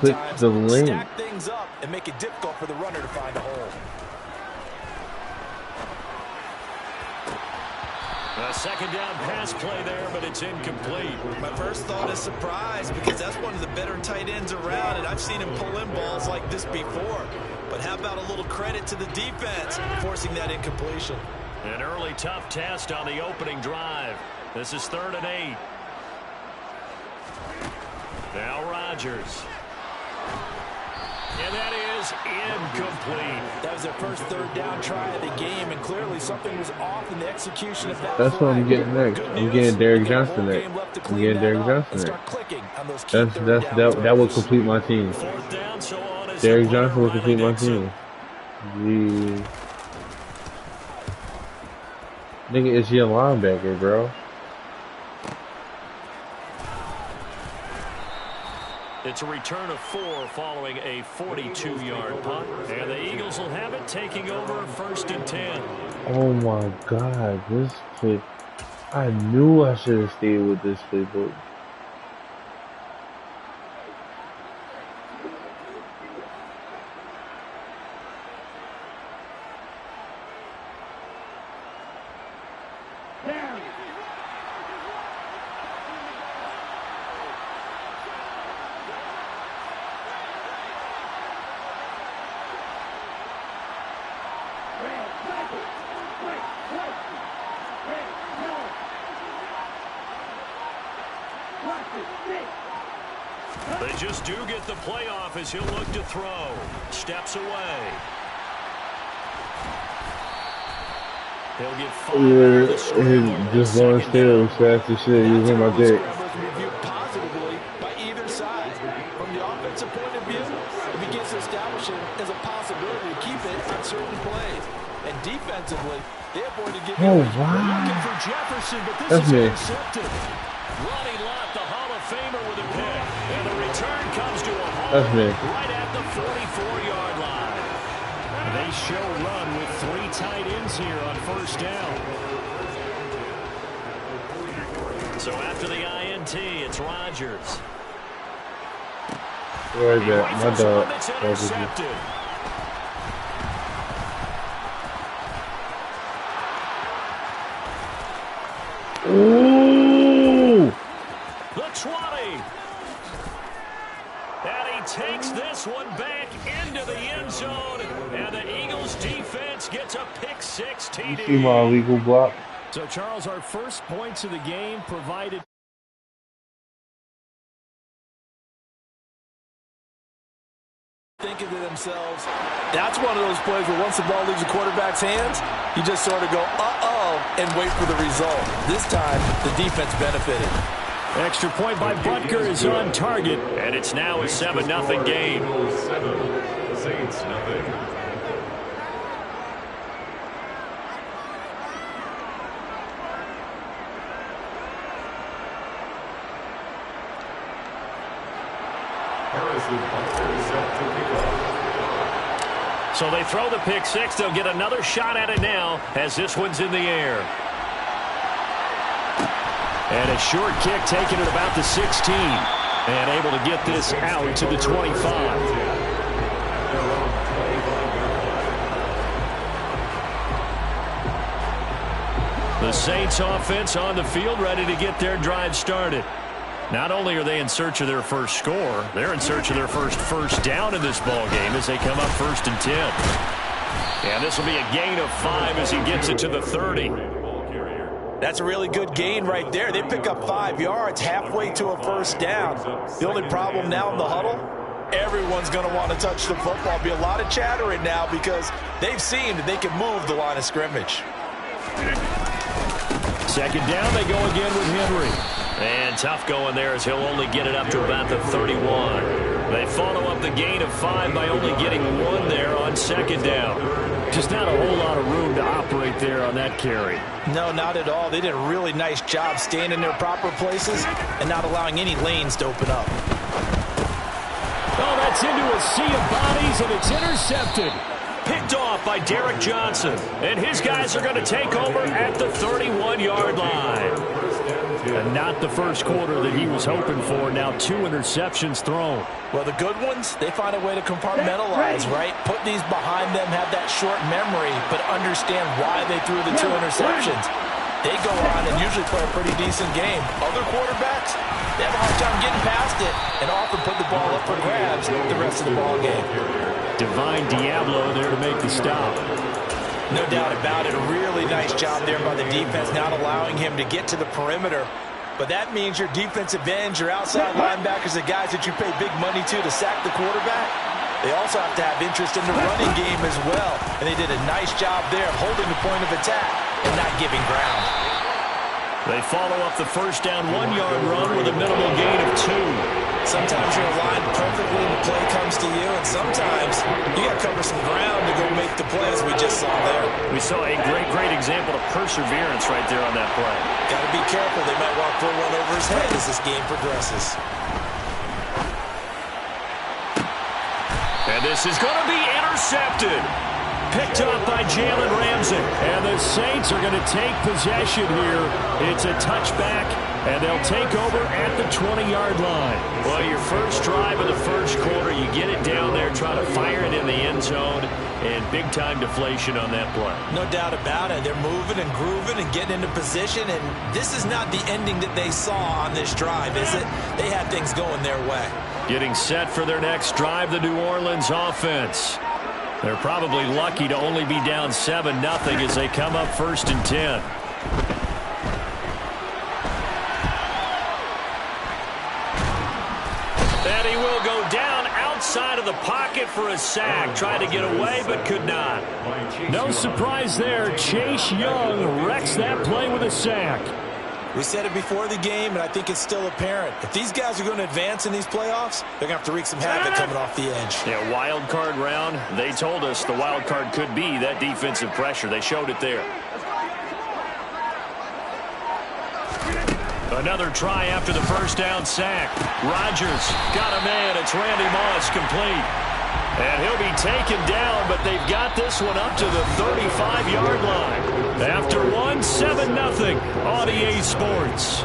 Click times the link. stack things up and make it difficult for the runner to find a hole. A second down pass play there, but it's incomplete. My first thought is surprise because that's one of the better tight ends around, and I've seen him pull in balls like this before. But how about a little credit to the defense forcing that incompletion? An early tough test on the opening drive. This is 3rd and 8. Now Rodgers. And that is incomplete. That was their first 3rd down try of the game, and clearly something was off in the execution of that. That's what I'm getting next. I'm getting Derrick Johnson next. I'm getting Derrick Johnson next. That will complete my team. Derrick Johnson will complete my team. Gee. Nigga, it's your linebacker, bro. It's a return of 4 following a 42-yard punt. And the Eagles will have it taking over 1st and 10. Oh my God, this play. I knew I should have stayed with this playbook. They just do get the playoff as he'll look to throw. Steps away. He'll get 5. Just going still as fast as shit. He's in my dick. Positively by either side. From the offensive point of view, it begins to establish it as a possibility to keep it on certain plays. And defensively, they avoid to give wow. Looking for Jefferson, but this That's is me. intercepted. Ronnie Lott, the Hall of Famer, with a pick. And the return comes to a home That's me. right at the 44-yard line. They show run with 3 tight ends here on 1st down. So after the INT, it's Rodgers. Right there, my dog. Intercepted. Ooh! The 20. And he takes this one back into the end zone. And the Eagles defense gets a pick 6 TD. You see my illegal block? So, Charles, our first points of the game provided. Thinking to themselves, that's one of those plays where once the ball leaves the quarterback's hands, you just sort of go, uh-oh, and wait for the result. This time, the defense benefited. Extra point by Butker is on target, and it's now a 7-0 game. Saints nothing. So they throw the pick 6. They'll get another shot at it now as this one's in the air. And a short kick taken at about the 16. And able to get this out to the 25. The Saints offense on the field ready to get their drive started. Not only are they in search of their first score, they're in search of their first down in this ball game as they come up 1st and 10. And this will be a gain of 5 as he gets it to the 30. That's a really good gain right there. They pick up 5 yards halfway to a 1st down. The only problem now in the huddle, everyone's going to want to touch the football. Be a lot of chattering now because they've seen that they can move the line of scrimmage. Second down, they go again with Henry. And tough going there as he'll only get it up to about the 31. They follow up the gain of 5 by only getting 1 there on 2nd down. Just not a whole lot of room to operate there on that carry. No, not at all. They did a really nice job staying in their proper places and not allowing any lanes to open up. Oh, that's into a sea of bodies, and it's intercepted. Picked off by Derrick Johnson. And his guys are going to take over at the 31-yard line. And not the first quarter that he was hoping for. Now 2 interceptions thrown. Well, the good ones, they find a way to compartmentalize, right? Put these behind them, have that short memory, but understand why they threw the 2 interceptions. They go on and usually play a pretty decent game. Other quarterbacks, they have a hard time getting past it and often put the ball up for grabs the rest of the ball game. Divine Diablo there to make the stop. No doubt about it. A really nice job there by the defense, not allowing him to get to the perimeter. But that means your defensive ends, your outside linebackers, the guys that you pay big money to sack the quarterback, they also have to have interest in the running game as well. And they did a nice job there of holding the point of attack and not giving ground. They follow up the first down 1-yard run with a minimal gain of 2. Sometimes you're aligned perfectly and the play comes to you, and sometimes you got to cover some ground to go make the play, as we just saw there. We saw a great example of perseverance right there on that play. Got to be careful. They might want to pull one over his head as this game progresses. And this is going to be intercepted. Picked up by Jalen Ramsey. And the Saints are going to take possession here. It's a touchback, and they'll take over at the 20-yard line. Well, your first drive of the first quarter, you get it down there, try to fire it in the end zone, and big-time deflation on that play. No doubt about it. They're moving and grooving and getting into position, and this is not the ending that they saw on this drive, is it? They had things going their way. Getting set for their next drive, the New Orleans offense. They're probably lucky to only be down 7-0 as they come up 1st and 10. And he will go down outside of the pocket for a sack. Tried to get away, but could not. No surprise there. Chase Young wrecks that play with a sack. We said it before the game, and I think it's still apparent. If these guys are going to advance in these playoffs, they're going to have to wreak some havoc coming off the edge. Yeah, wild card round. They told us the wild card could be that defensive pressure. They showed it there. Another try after the first down sack. Rodgers got a man. It's Randy Moss complete. And he'll be taken down, but they've got this one up to the 35-yard line. After 7-0 on EA Sports.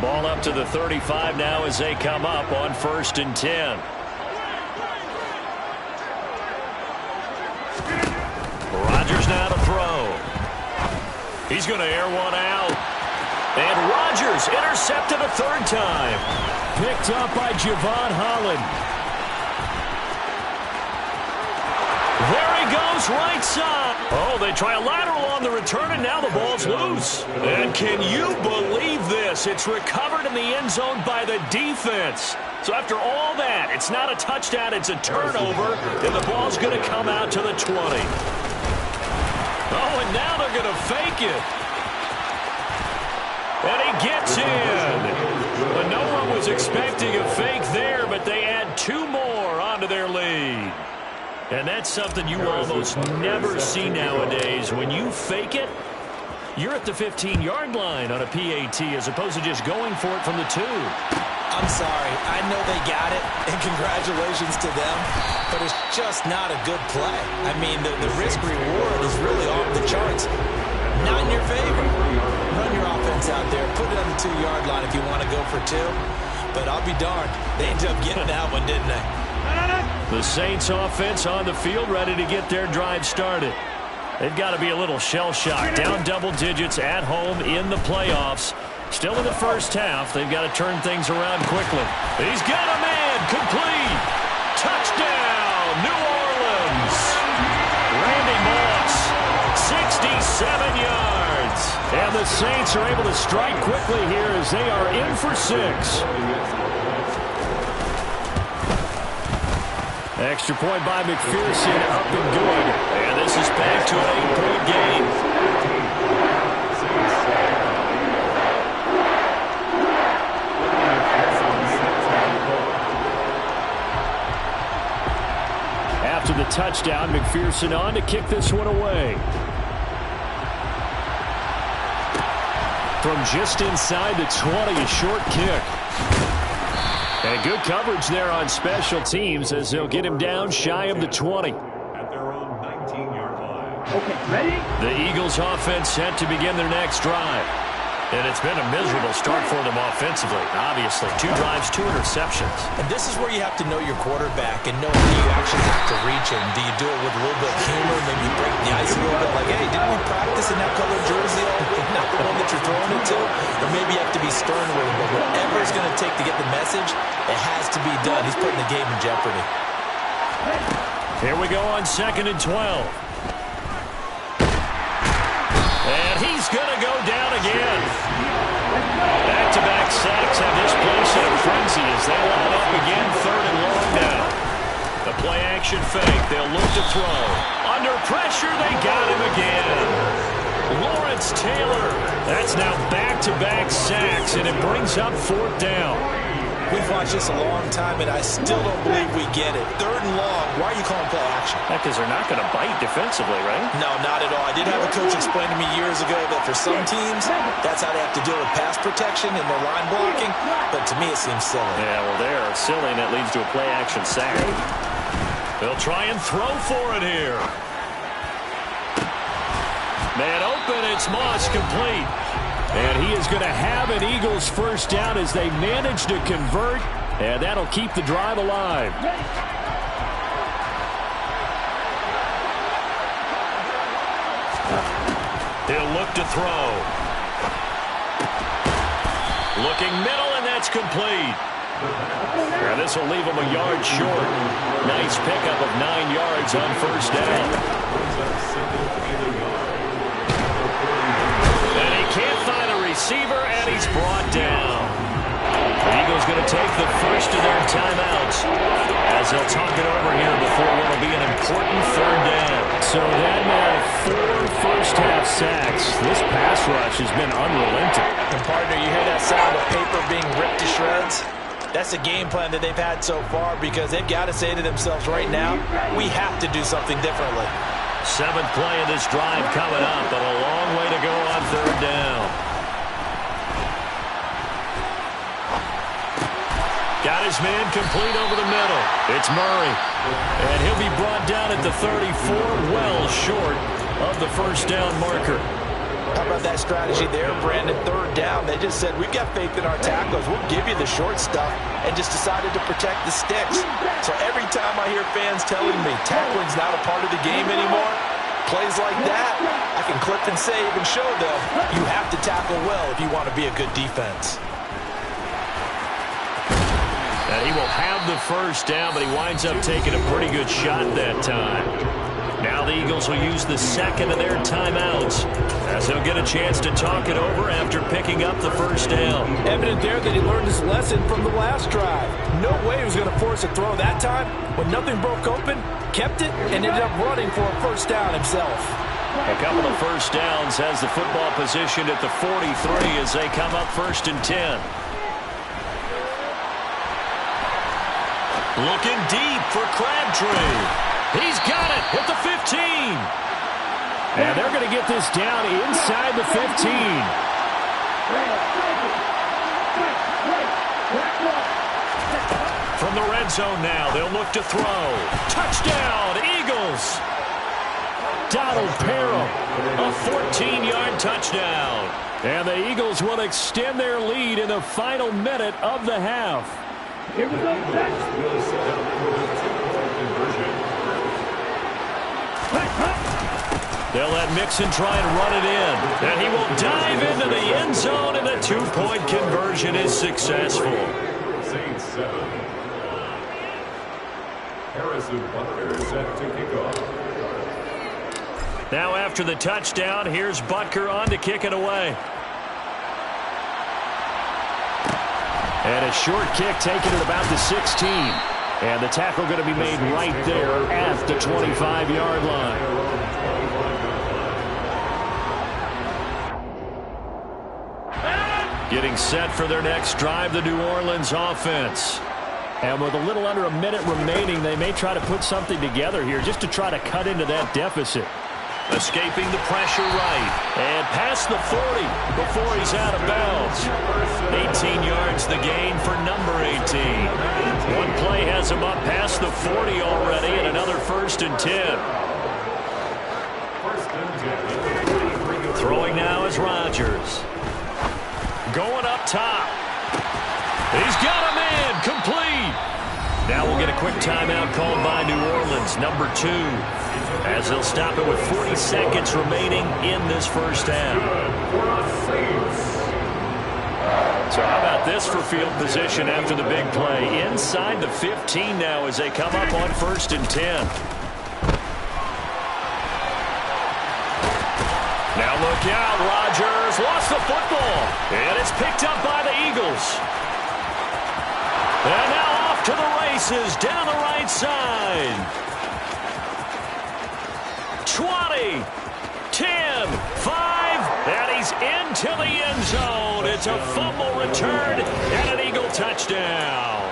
Ball up to the 35 now as they come up on 1st and 10. Rodgers now to throw. He's going to air one out. And Rodgers intercepted a 3rd time. Picked up by Javon Holland. There he goes, right side. Oh, they try a lateral on the return, and now the ball's loose. And can you believe this? It's recovered in the end zone by the defense. So after all that, it's not a touchdown, it's a turnover, and the ball's going to come out to the 20. Oh, and now they're going to fake it. And he gets in. But no one was expecting a fake there, but they add 2 more onto their lead. And that's something you almost never see nowadays. When you fake it, you're at the 15-yard line on a PAT as opposed to just going for it from the 2. I'm sorry. I know they got it, and congratulations to them, but it's just not a good play. I mean, the risk-reward is really off the charts. Not in your favor. Run your offense out there. Put it on the 2-yard line if you want to go for 2. But I'll be darned. They ended up getting that one, didn't they? The Saints offense on the field ready to get their drive started. They've got to be a little shell-shocked. Down double digits at home in the playoffs. Still in the first half. They've got to turn things around quickly. He's got a man. Complete. Touchdown, New Orleans. Randy Moss, 67 yards. And the Saints are able to strike quickly here as they are in for 6. Extra point by McPherson, up and good. And this is back to an 8-point game. After the touchdown, McPherson on to kick this one away. From just inside the 20, a short kick. And good coverage there on special teams as they'll get him down shy of the 20. At their own 19-yard line. Okay, ready? The Eagles offense set to begin their next drive. And it's been a miserable start for them offensively, obviously. 2 drives, 2 interceptions. And this is where you have to know your quarterback and know who you actually have to reach him. Do you do it with a little bit of humor, maybe break the ice a little bit, like, hey, didn't we practice in that colored jersey all week, not the one that you're throwing it to? Or maybe you have to be stern with him. But whatever it's going to take to get the message, it has to be done. He's putting the game in jeopardy. Here we go on 2nd and 12. And he's going to go down again. Back-to-back sacks have this place in a frenzy as they line up again, 3rd and long now. The play-action fake. They'll look to throw. Under pressure, they got him again. Lawrence Taylor. That's now back-to-back sacks, and it brings up 4th down. We've watched this a long time, and I still don't believe we get it. 3rd and long. Why are you calling play action? Because they're not going to bite defensively, right? No, not at all. I did have a coach explain to me years ago that for some teams, that's how they have to deal with pass protection and their line blocking. But to me, it seems silly. Yeah, well, they're silly, and that leads to a play-action sack. They'll try and throw for it here. Man open, it's Moss, complete. And he is going to have an Eagles first down as they manage to convert, and that'll keep the drive alive. He'll look to throw. Looking middle, and that's complete. And this will leave him a yard short. Nice pickup of 9 yards on first down. And he can't find a receiver, and he's brought down. The Eagles going to take the first of their timeouts as they'll talk it over here before what will be an important 3rd down. So that now 4 first-half sacks. This pass rush has been unrelenting. And partner, you hear that sound of paper being ripped to shreds? That's the game plan that they've had so far because they've got to say to themselves right now, we have to do something differently. 7th play of this drive coming up, but a long way to go on 3rd down. Got his man complete over the middle. It's Murray. And he'll be brought down at the 34, well short of the first down marker. How about that strategy there, Brandon? 3rd down. They just said, we've got faith in our tackles. We'll give you the short stuff, and just decided to protect the sticks. So every time I hear fans telling me tackling's not a part of the game anymore, plays like that, I can clip and save and show them you have to tackle well if you want to be a good defense. And he will have the first down, but he winds up taking a pretty good shot that time. Now the Eagles will use the 2nd of their timeouts as they'll get a chance to talk it over after picking up the first down. Evident there that he learned his lesson from the last drive. No way he was going to force a throw that time. When nothing broke open, kept it, and ended up running for a first down himself. A couple of first downs has the football positioned at the 43 as they come up 1st and 10. Looking deep for Crabtree. He's got it at the 15. And they're going to get this down inside the 15. From the red zone now, they'll look to throw. Touchdown, Eagles. Donald Parham, a 14-yard touchdown. And the Eagles will extend their lead in the final minute of the half. Here we go, They'll let Mixon try and run it in. And he will dive into the end zone, and the 2-point conversion is successful. Saints 7. Harrison Butker set to kick off. Now after the touchdown, here's Butker on to kick it away. And a short kick taken at about the 16. And the tackle going to be made right there at the 25-yard line. Getting set for their next drive, the New Orleans offense. And with a little under a minute remaining, they may try to put something together here just to try to cut into that deficit. Escaping the pressure right. And past the 40 before he's out of bounds. 18 yards the gain for number 18. One play has him up past the 40 already, and another 1st and 10. Throwing now is Rodgers. Going up top. He's got a man. Complete. Now we'll get a quick timeout called by New Orleans, number 2, as they'll stop it with 40 seconds remaining in this first half. So how about this for field position after the big play? Inside the 15 now as they come up on 1st and 10. Now look out, Rodgers lost the football, and it's picked up by the Eagles. And now off to the races down the right side. 20, 10, 5, and he's into the end zone. It's a fumble return and an Eagle touchdown.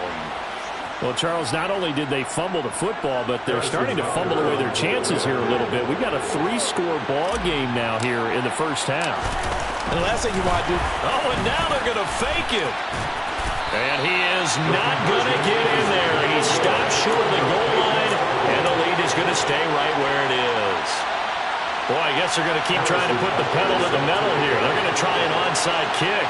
Well, Charles, not only did they fumble the football, but they're starting to fumble away their chances here a little bit. We've got a 3-score ball game now here in the first half. And the last thing you want to do... Oh, and now they're going to fake it. And he is not going to get in there. He stopped short of the goal line, and the lead is going to stay right where it is. Boy, I guess they're going to keep trying to put the pedal to the metal here. They're going to try an onside kick.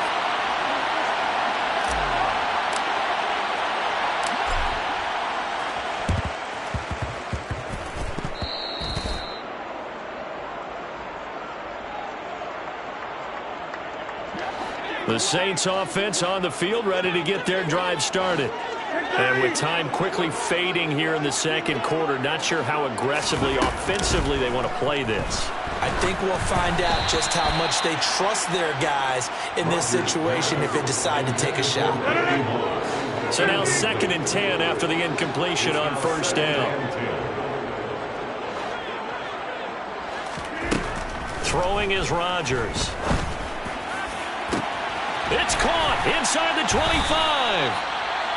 The Saints offense on the field, ready to get their drive started. And with time quickly fading here in the second quarter, not sure how aggressively, offensively they want to play this. I think we'll find out just how much they trust their guys in this situation if they decide to take a shot. So now 2nd and 10 after the incompletion on 1st down. Throwing is Rodgers. It's caught inside the 25.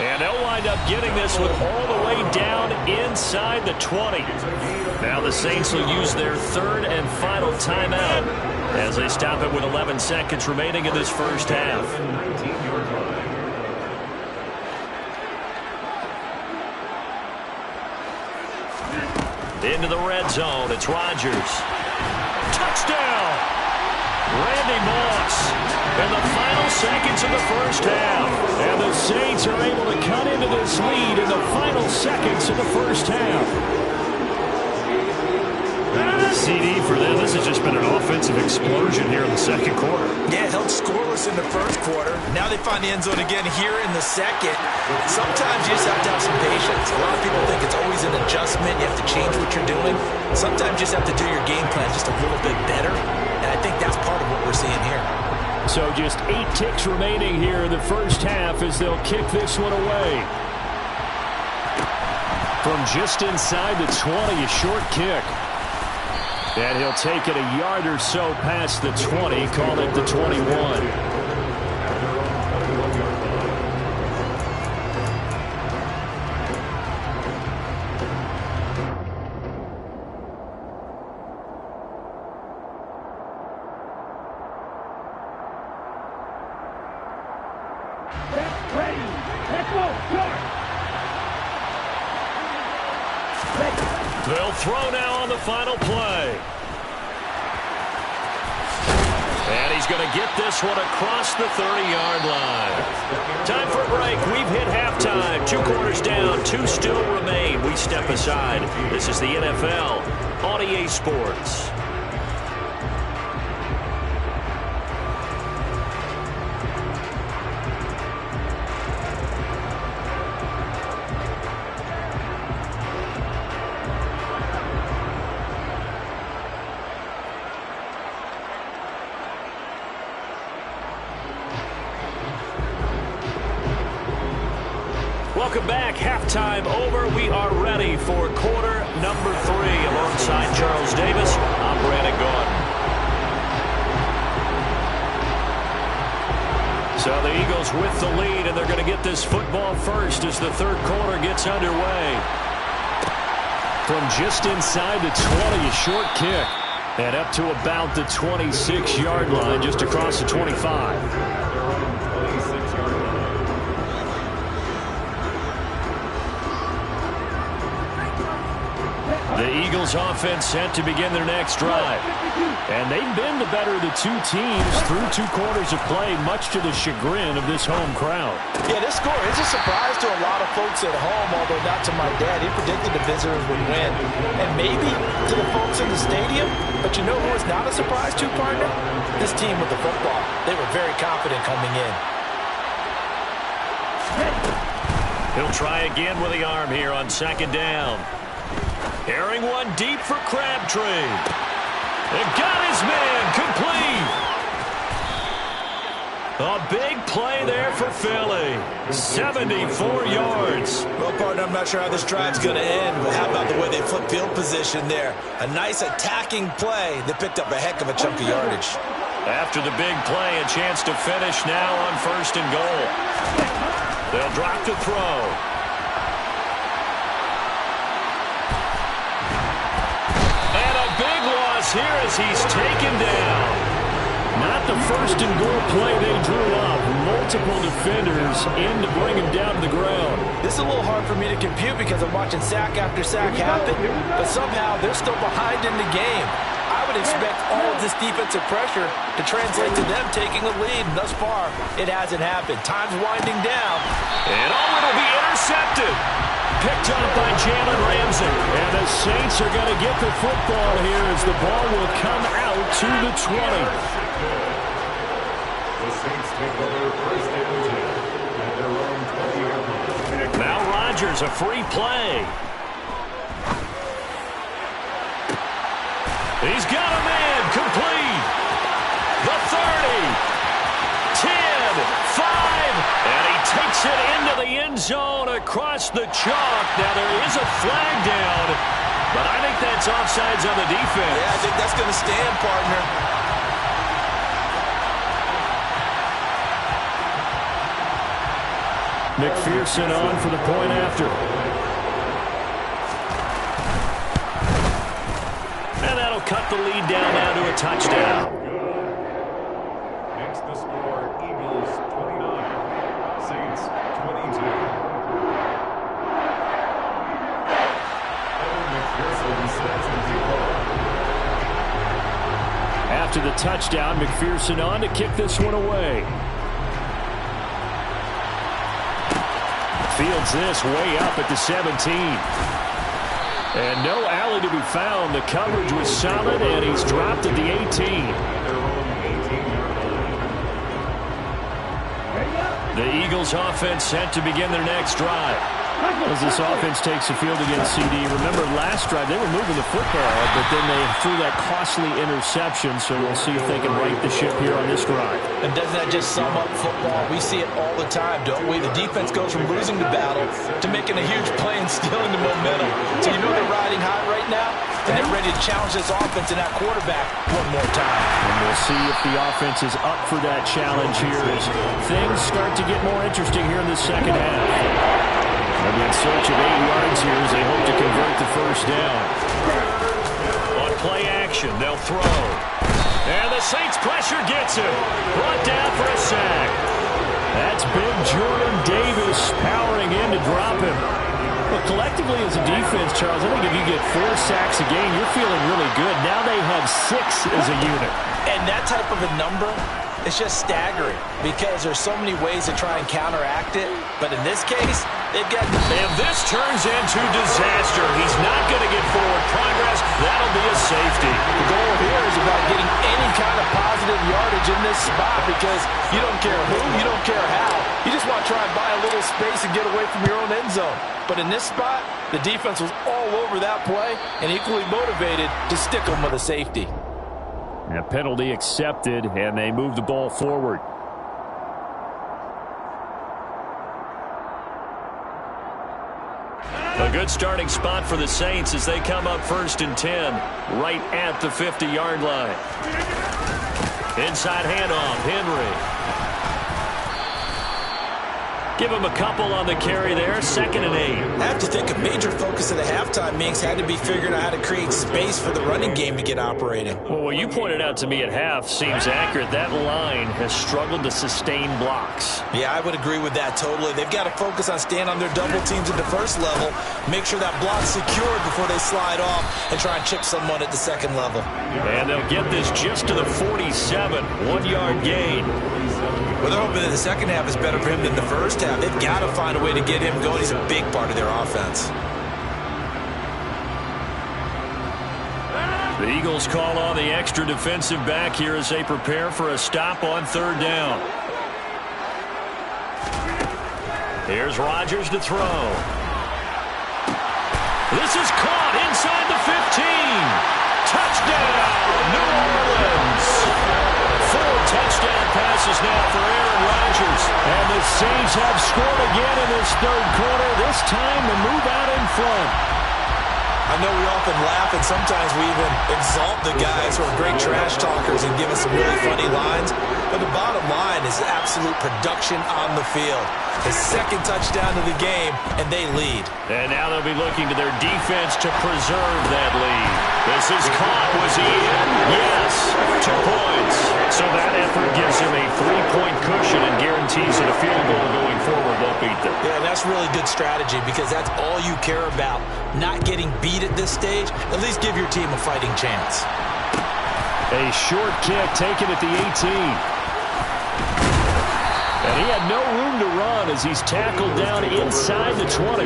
And they'll wind up getting this one all the way down inside the 20. Now the Saints will use their 3rd and final timeout as they stop it with 11 seconds remaining in this first half. Into the red zone. It's Rodgers. Touchdown! Randy Moss in the final seconds of the first half. And the Saints are able to cut into this lead in the final seconds of the first half. CD for them. This has just been an offensive explosion here in the second quarter. Yeah, held scoreless in the first quarter. Now they find the end zone again here in the second. Sometimes you just have to have some patience. A lot of people think it's always an adjustment. You have to change what you're doing. Sometimes you just have to do your game plan just a little bit better. And I think that's part of what we're seeing here. So just 8 ticks remaining here in the first half as they'll kick this one away. From just inside the 20, a short kick. And he'll take it a yard or so past the 20, call it the 21. They'll throw now on the final play. And he's going to get this one across the 30-yard line. Time for a break. We've hit halftime. 2 quarters down. 2 still remain. We step aside. This is the NFL on EA Sports. Welcome back. Halftime over. We are ready for quarter number 3. Alongside Charles Davis, I'm Brandon Gordon. So the Eagles with the lead, and they're going to get this football first as the third quarter gets underway. From just inside the 20, a short kick. And up to about the 26-yard line, just across the 25. Their own 26-yard line. The Eagles offense set to begin their next drive. And they've been the better of the two teams through 2 quarters of play, much to the chagrin of this home crowd. Yeah, this score is a surprise to a lot of folks at home, although not to my dad. He predicted the visitors would win. And maybe to the folks in the stadium. But you know who is not a surprise to, partner? This team with the football. They were very confident coming in. He'll try again with the arm here on 2nd down. Airing one deep for Crabtree. They got his man complete. A big play there for Philly. 74 yards. Well, partner, I'm not sure how this drive's going to end, but how about the way they flip field position there? A nice attacking play. They picked up a heck of a chunk of yardage. After the big play, a chance to finish now on 1st and goal. They'll drop to throw. Here as he's taken down. Not the 1st and goal play they drew up. Multiple defenders in to bring him down to the ground. This is a little hard for me to compute because I'm watching sack after sack happen, but somehow they're still behind in the game. I would expect all of this defensive pressure to translate to them taking a lead. Thus far, it hasn't happened. Time's winding down. And it'll be intercepted. Picked up by Jalen Ramsey. And the Saints are going to get the football here as the ball will come out to the 20. The Saints take over 1st and 10 at their own 20-yard line. Now Rodgers, a free play. He's got a man complete. The 30. 10, 5, and he takes it into the end zone across the chalk. Now there is a flag down, but I think that's offsides on the defense. Yeah, I think that's going to stand, partner. McPherson on for the point after. And that'll cut the lead down now to a touchdown. Makes the score Eagles 29, Saints 22. Evan McPherson sets the kickoff. After the touchdown, McPherson on to kick this one away. Fields this way up at the 17. And no alley to be found. The coverage was solid, and he's dropped at the 18. The Eagles offense set to begin their next drive. As this offense takes the field against CD. Remember, last drive, they were moving the football, but then they threw that costly interception, so we'll see if they can right the ship here on this drive. And doesn't that just sum up football? We see it all the time, don't we? The defense goes from losing the battle to making a huge play and stealing the momentum. So you know they're riding high right now, and they're ready to challenge this offense and that quarterback one more time. And we'll see if the offense is up for that challenge here as things start to get more interesting here in the second half. They'll be in search of 8 yards here as they hope to convert the first down. On play action, they'll throw. And the Saints pressure gets him. Brought down for a sack. That's big Jordan Davis powering in to drop him. But collectively as a defense, Charles, I think if you get 4 sacks a game, you're feeling really good. Now they have 6 as a unit. And that type of a number, it's just staggering because there's so many ways to try and counteract it. But in this case, they've got... And this turns into disaster. He's not going to get forward progress. That'll be a safety. The goal here is about getting any kind of positive yardage in this spot because you don't care who, you don't care how. You just want to try and buy a little space and get away from your own end zone. But in this spot, the defense was all over that play and equally motivated to stick them with a safety. A penalty accepted, and they move the ball forward. A good starting spot for the Saints as they come up 1st and 10, right at the 50-yard line. Inside handoff, Henry. Give him a couple on the carry there. 2nd and 8. I have to think a major focus of the halftime meetings had to be figuring out how to create space for the running game to get operating. Well, what you pointed out to me at half seems accurate. That line has struggled to sustain blocks. Yeah, I would agree with that totally. They've got to focus on staying on their double teams at the first level, make sure that block's secured before they slide off and try and chip someone at the second level. And they'll get this just to the 47. 1-yard gain. Well, they're hoping that the second half is better for him than the first half. They've got to find a way to get him going. He's a big part of their offense. The Eagles call on the extra defensive back here as they prepare for a stop on 3rd down. Here's Rodgers to throw. This is caught inside the 15. Touchdown, New Orleans. 4 touchdown passes now for Aaron Rodgers. And the Saints have scored again in this 3rd quarter. This time to move out in front. I know we often laugh and sometimes we even exalt the guys who are great trash talkers and give us some really funny lines. But the bottom line is absolute production on the field. His 2nd touchdown of the game, and they lead. And now they'll be looking to their defense to preserve that lead. This is caught. Was he in? Yes. 2 points. So that effort gives him a 3-point cushion and guarantees that a field goal going forward won't beat them. Yeah, that's really good strategy because that's all you care about. Not getting beat at this stage. At least give your team a fighting chance. A short kick taken at the 18. And he had no room to run as he's tackled down inside the 20.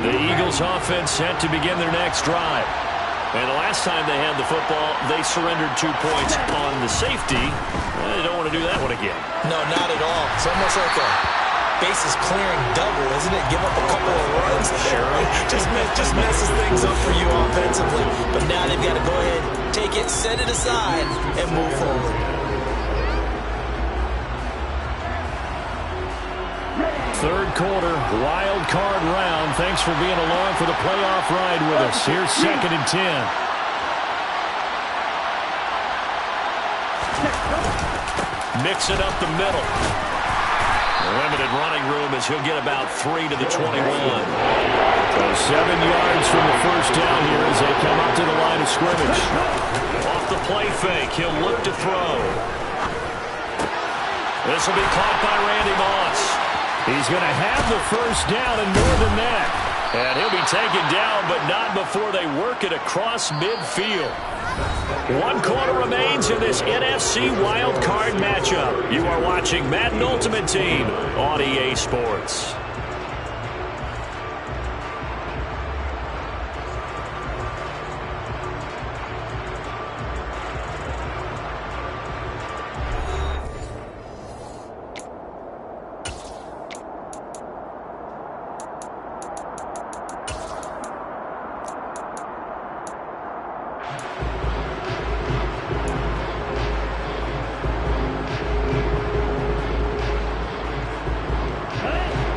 The Eagles offense set to begin their next drive. And the last time they had the football, they surrendered 2 points on the safety. They don't want to do that one again. No, not at all. It's almost like a bases clearing double, isn't it? Give up a couple of runs. Sure. Just messes things up for you offensively. But now they've got to go ahead, take it, set it aside, and move forward. 3rd quarter, wild card round. Thanks for being along for the playoff ride with us. Here's 2nd and 10. Mix it up the middle. Limited running room as he'll get about 3 to the 21. So 7 yards from the first down here as they come up to the line of scrimmage. Off the play fake, he'll look to throw. This will be caught by Randy Moss. He's going to have the first down and more than that. And he'll be taken down, but not before they work it across midfield. 1 quarter remains in this NFC Wild Card matchup. You are watching Madden Ultimate Team on EA Sports.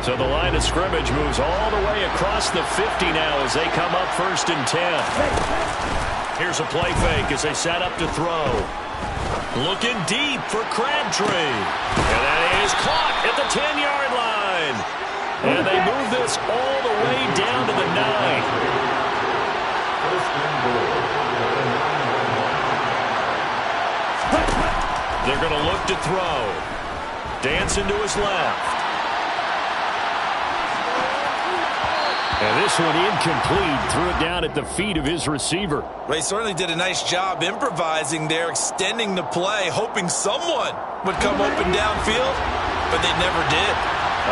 So the line of scrimmage moves all the way across the 50 now as they come up 1st and 10. Here's a play fake as they set up to throw. Looking deep for Crabtree. And that is caught at the 10-yard line. And they move this all the way down to the 9. They're going to look to throw. Dancing to his left. And this one incomplete. Threw it down at the feet of his receiver. Well, he certainly did a nice job improvising there, extending the play, hoping someone would come open downfield, but they never did.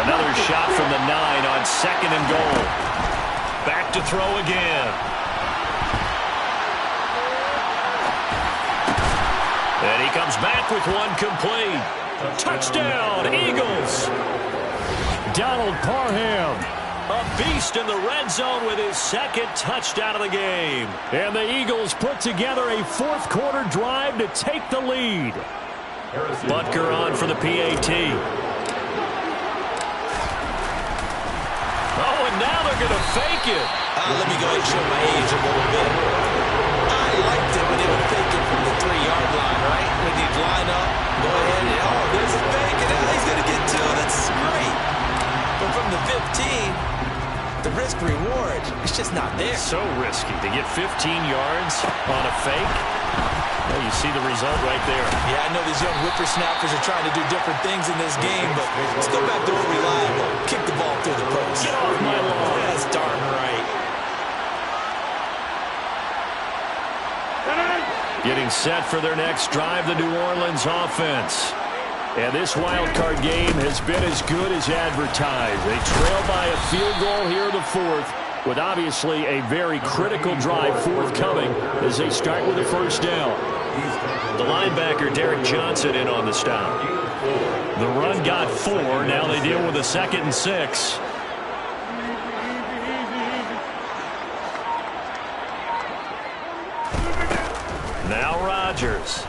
Another shot from the 9 on 2nd and goal. Back to throw again. And he comes back with one complete. Touchdown, Eagles. Donald Parham. A beast in the red zone with his 2nd touchdown of the game. And the Eagles put together a 4th quarter drive to take the lead. Butker on for the PAT. Oh, and now they're going to fake it. Let me go ahead and show my age a little bit. I liked it when they would fake it from the 3-yard line, right? When you'd line up, go ahead and going to get to it. That's great. But from the 15, the risk-reward is just not there. It's so risky to get 15 yards on a fake. Well, you see the result right there. Yeah, I know these young whippersnappers are trying to do different things in this game, but let's go back to what reliable. Kick the ball through the post. Get off my lawn. That's darn right. Getting set for their next drive, the New Orleans offense. And this wild card game has been as good as advertised. They trail by a field goal here in the fourth, with obviously a very critical drive forthcoming as they start with a first down. The linebacker, Derek Johnson, in on the stop. The run got 4. Now they deal with a 2nd and 6. Now Rodgers.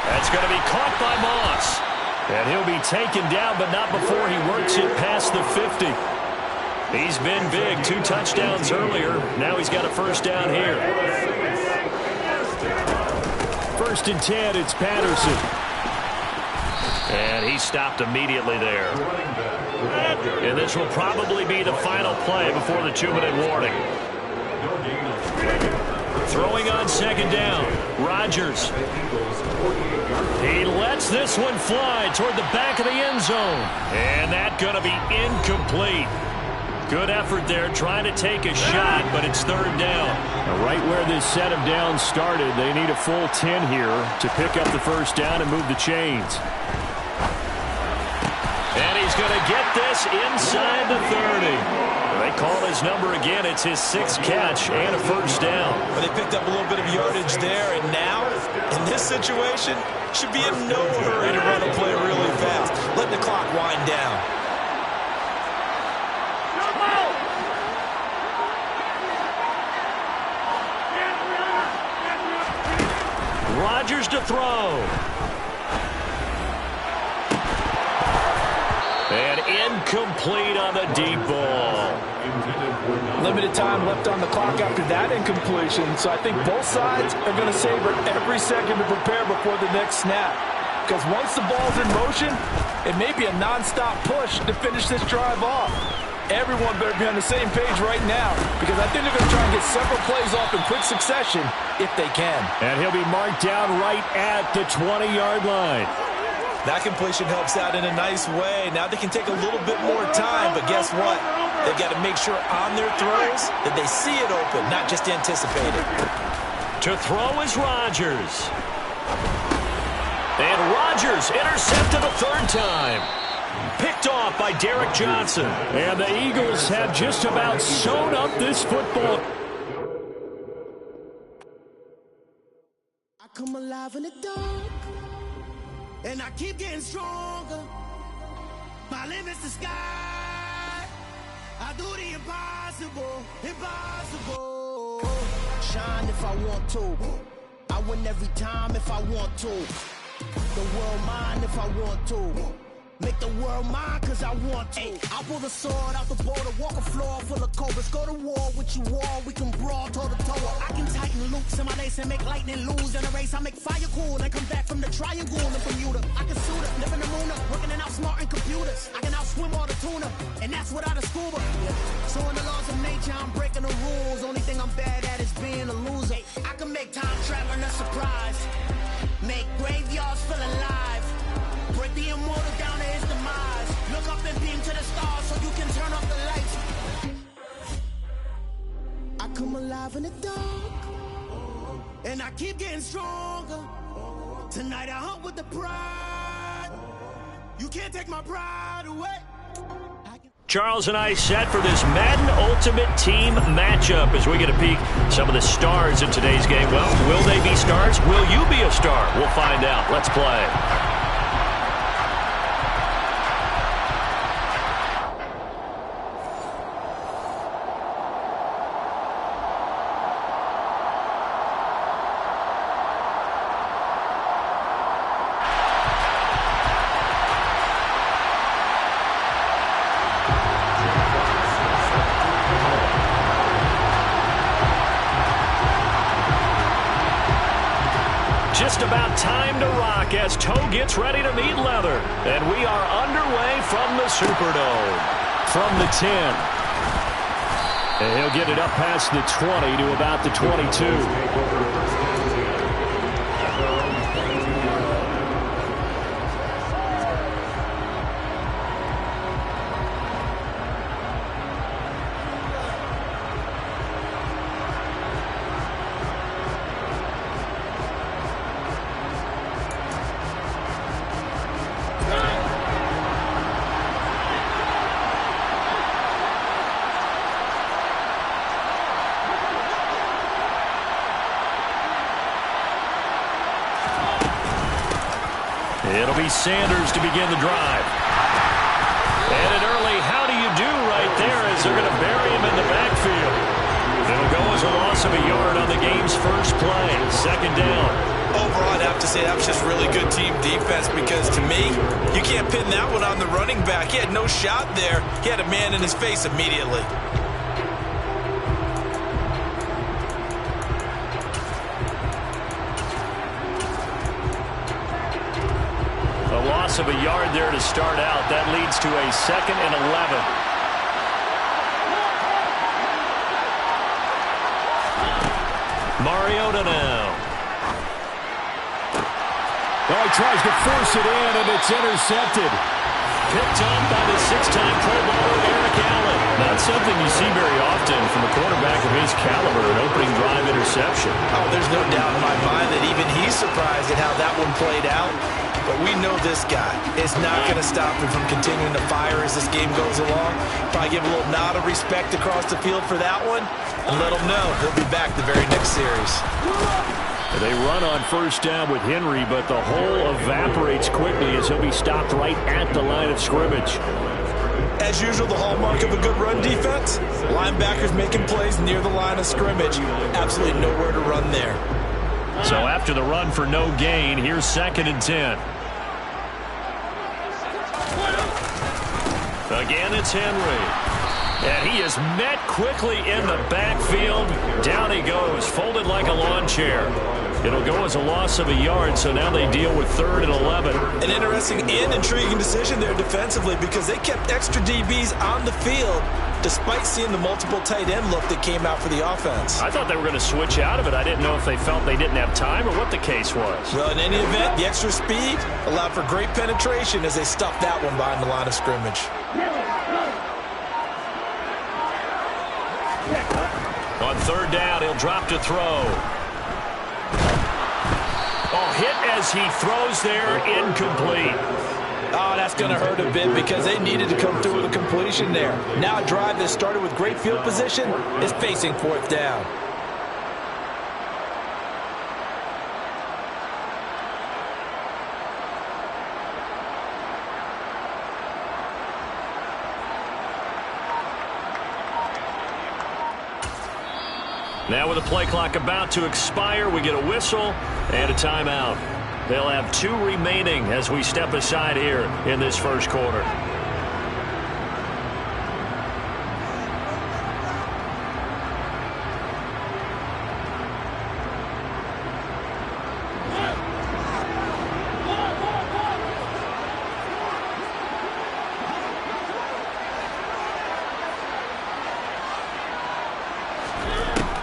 That's going to be caught by Moss. And he'll be taken down, but not before he works it past the 50. He's been big. 2 touchdowns earlier. Now he's got a first down here. 1st and 10, it's Patterson. And he stopped immediately there. And this will probably be the final play before the 2-minute warning. Throwing on 2nd down. Rodgers. He lets this one fly toward the back of the end zone. And that's going to be incomplete. Good effort there trying to take a shot, but it's 3rd down. Now, right where this set of downs started, they need a full 10 here to pick up the first down and move the chains. And he's going to get this inside the 30. They call his number again. It's his 6th catch and a first down. Well, they picked up a little bit of yardage there, and now, in this situation, should be in no hurry to run a play really fast. Let the clock wind down. Rodgers to throw. And incomplete on the deep ball. Limited time left on the clock after that incompletion, so I think both sides are going to savor every second to prepare before the next snap. Because once the ball's in motion, it may be a non-stop push to finish this drive off. Everyone better be on the same page right now, because I think they're going to try and get several plays off in quick succession if they can. And he'll be marked down right at the 20-yard line. That completion helps out in a nice way. Now they can take a little bit more time, but guess what? They've got to make sure on their throws that they see it open, not just anticipate it. To throw is Rodgers. And Rodgers intercepted a 3rd time. Picked off by Derek Johnson. And the Eagles have just about sewn up this football. I come alive in the dark, and I keep getting stronger. My limit's the sky. I do the impossible, impossible. Shine if I want to. I win every time if I want to. The world mine if I want to. Make the world mine cause I want to. I pull the sword out the border, walk a floor full of cobras. Go to war with you all, we can brawl toe to toe. I can tighten loops in my lace and make lightning lose in a race. I make fire cool and come back from the triangle in Bermuda. I can suit it, live in the moon, working and outsmarting computers. I can outswim all the tuna, and that's without a scuba. So in the laws of nature, I'm breaking the rules. Only thing I'm bad at is being a loser. I can make time traveling a surprise. Make graveyards feel alive. Break the immortal down to his demise. Look up and beam to the stars so you can turn off the lights. I come alive in the dark, and I keep getting stronger. Tonight I hunt with the pride. You can't take my pride away. Charles and I set for this Madden Ultimate Team matchup as we get a peek some of the stars in today's game. Well, will they be stars? Will you be a star? We'll find out. Let's play. Just about time to rock as toe gets ready to meet leather. And we are underway from the Superdome. From the 10. And he'll get it up past the 20 to about the 22. It'll be Sanders to begin the drive. And an early how do you do right there as they're going to bury him in the backfield. It'll go as a loss of a yard on the game's first play. Second down. Overall, I'd have to say that was just really good team defense because to me, you can't pin that one on the running back. He had no shot there. He had a man in his face immediately. Loss of a yard there to start out. That leads to a 2nd and 11. Mariota now. Oh, he tries to force it in, and it's intercepted. Picked up by the 6-time Pro Bowler Eric Allen. Not something you see very often from a quarterback of his caliber, an opening drive interception. Oh, there's no doubt in my mind that even he's surprised at how that one played out. But we know this guy is not going to stop him from continuing to fire as this game goes along. Probably give a little nod of respect across the field for that one and let him know he'll be back the very next series. They run on first down with Henry, but the hole evaporates quickly as he'll be stopped right at the line of scrimmage. As usual, the hallmark of a good run defense, linebackers making plays near the line of scrimmage. Absolutely nowhere to run there. So after the run for no gain, here's 2nd and 10. Again, it's Henry. And he is met quickly in the backfield. Down he goes, folded like a lawn chair. It'll go as a loss of a yard, so now they deal with 3rd and 11. An interesting and intriguing decision there defensively because they kept extra DBs on the field despite seeing the multiple tight end look that came out for the offense. I thought they were going to switch out of it. I didn't know if they felt they didn't have time or what the case was. Well, in any event, the extra speed allowed for great penetration as they stuffed that one behind the line of scrimmage. On 3rd down, he'll drop to throw. Oh, hit as he throws there, incomplete. Oh, that's going to hurt a bit because they needed to come through with a completion there. Now a drive that started with great field position is facing 4th down. Now with the play clock about to expire, we get a whistle and a timeout. They'll have 2 remaining as we step aside here in this first quarter.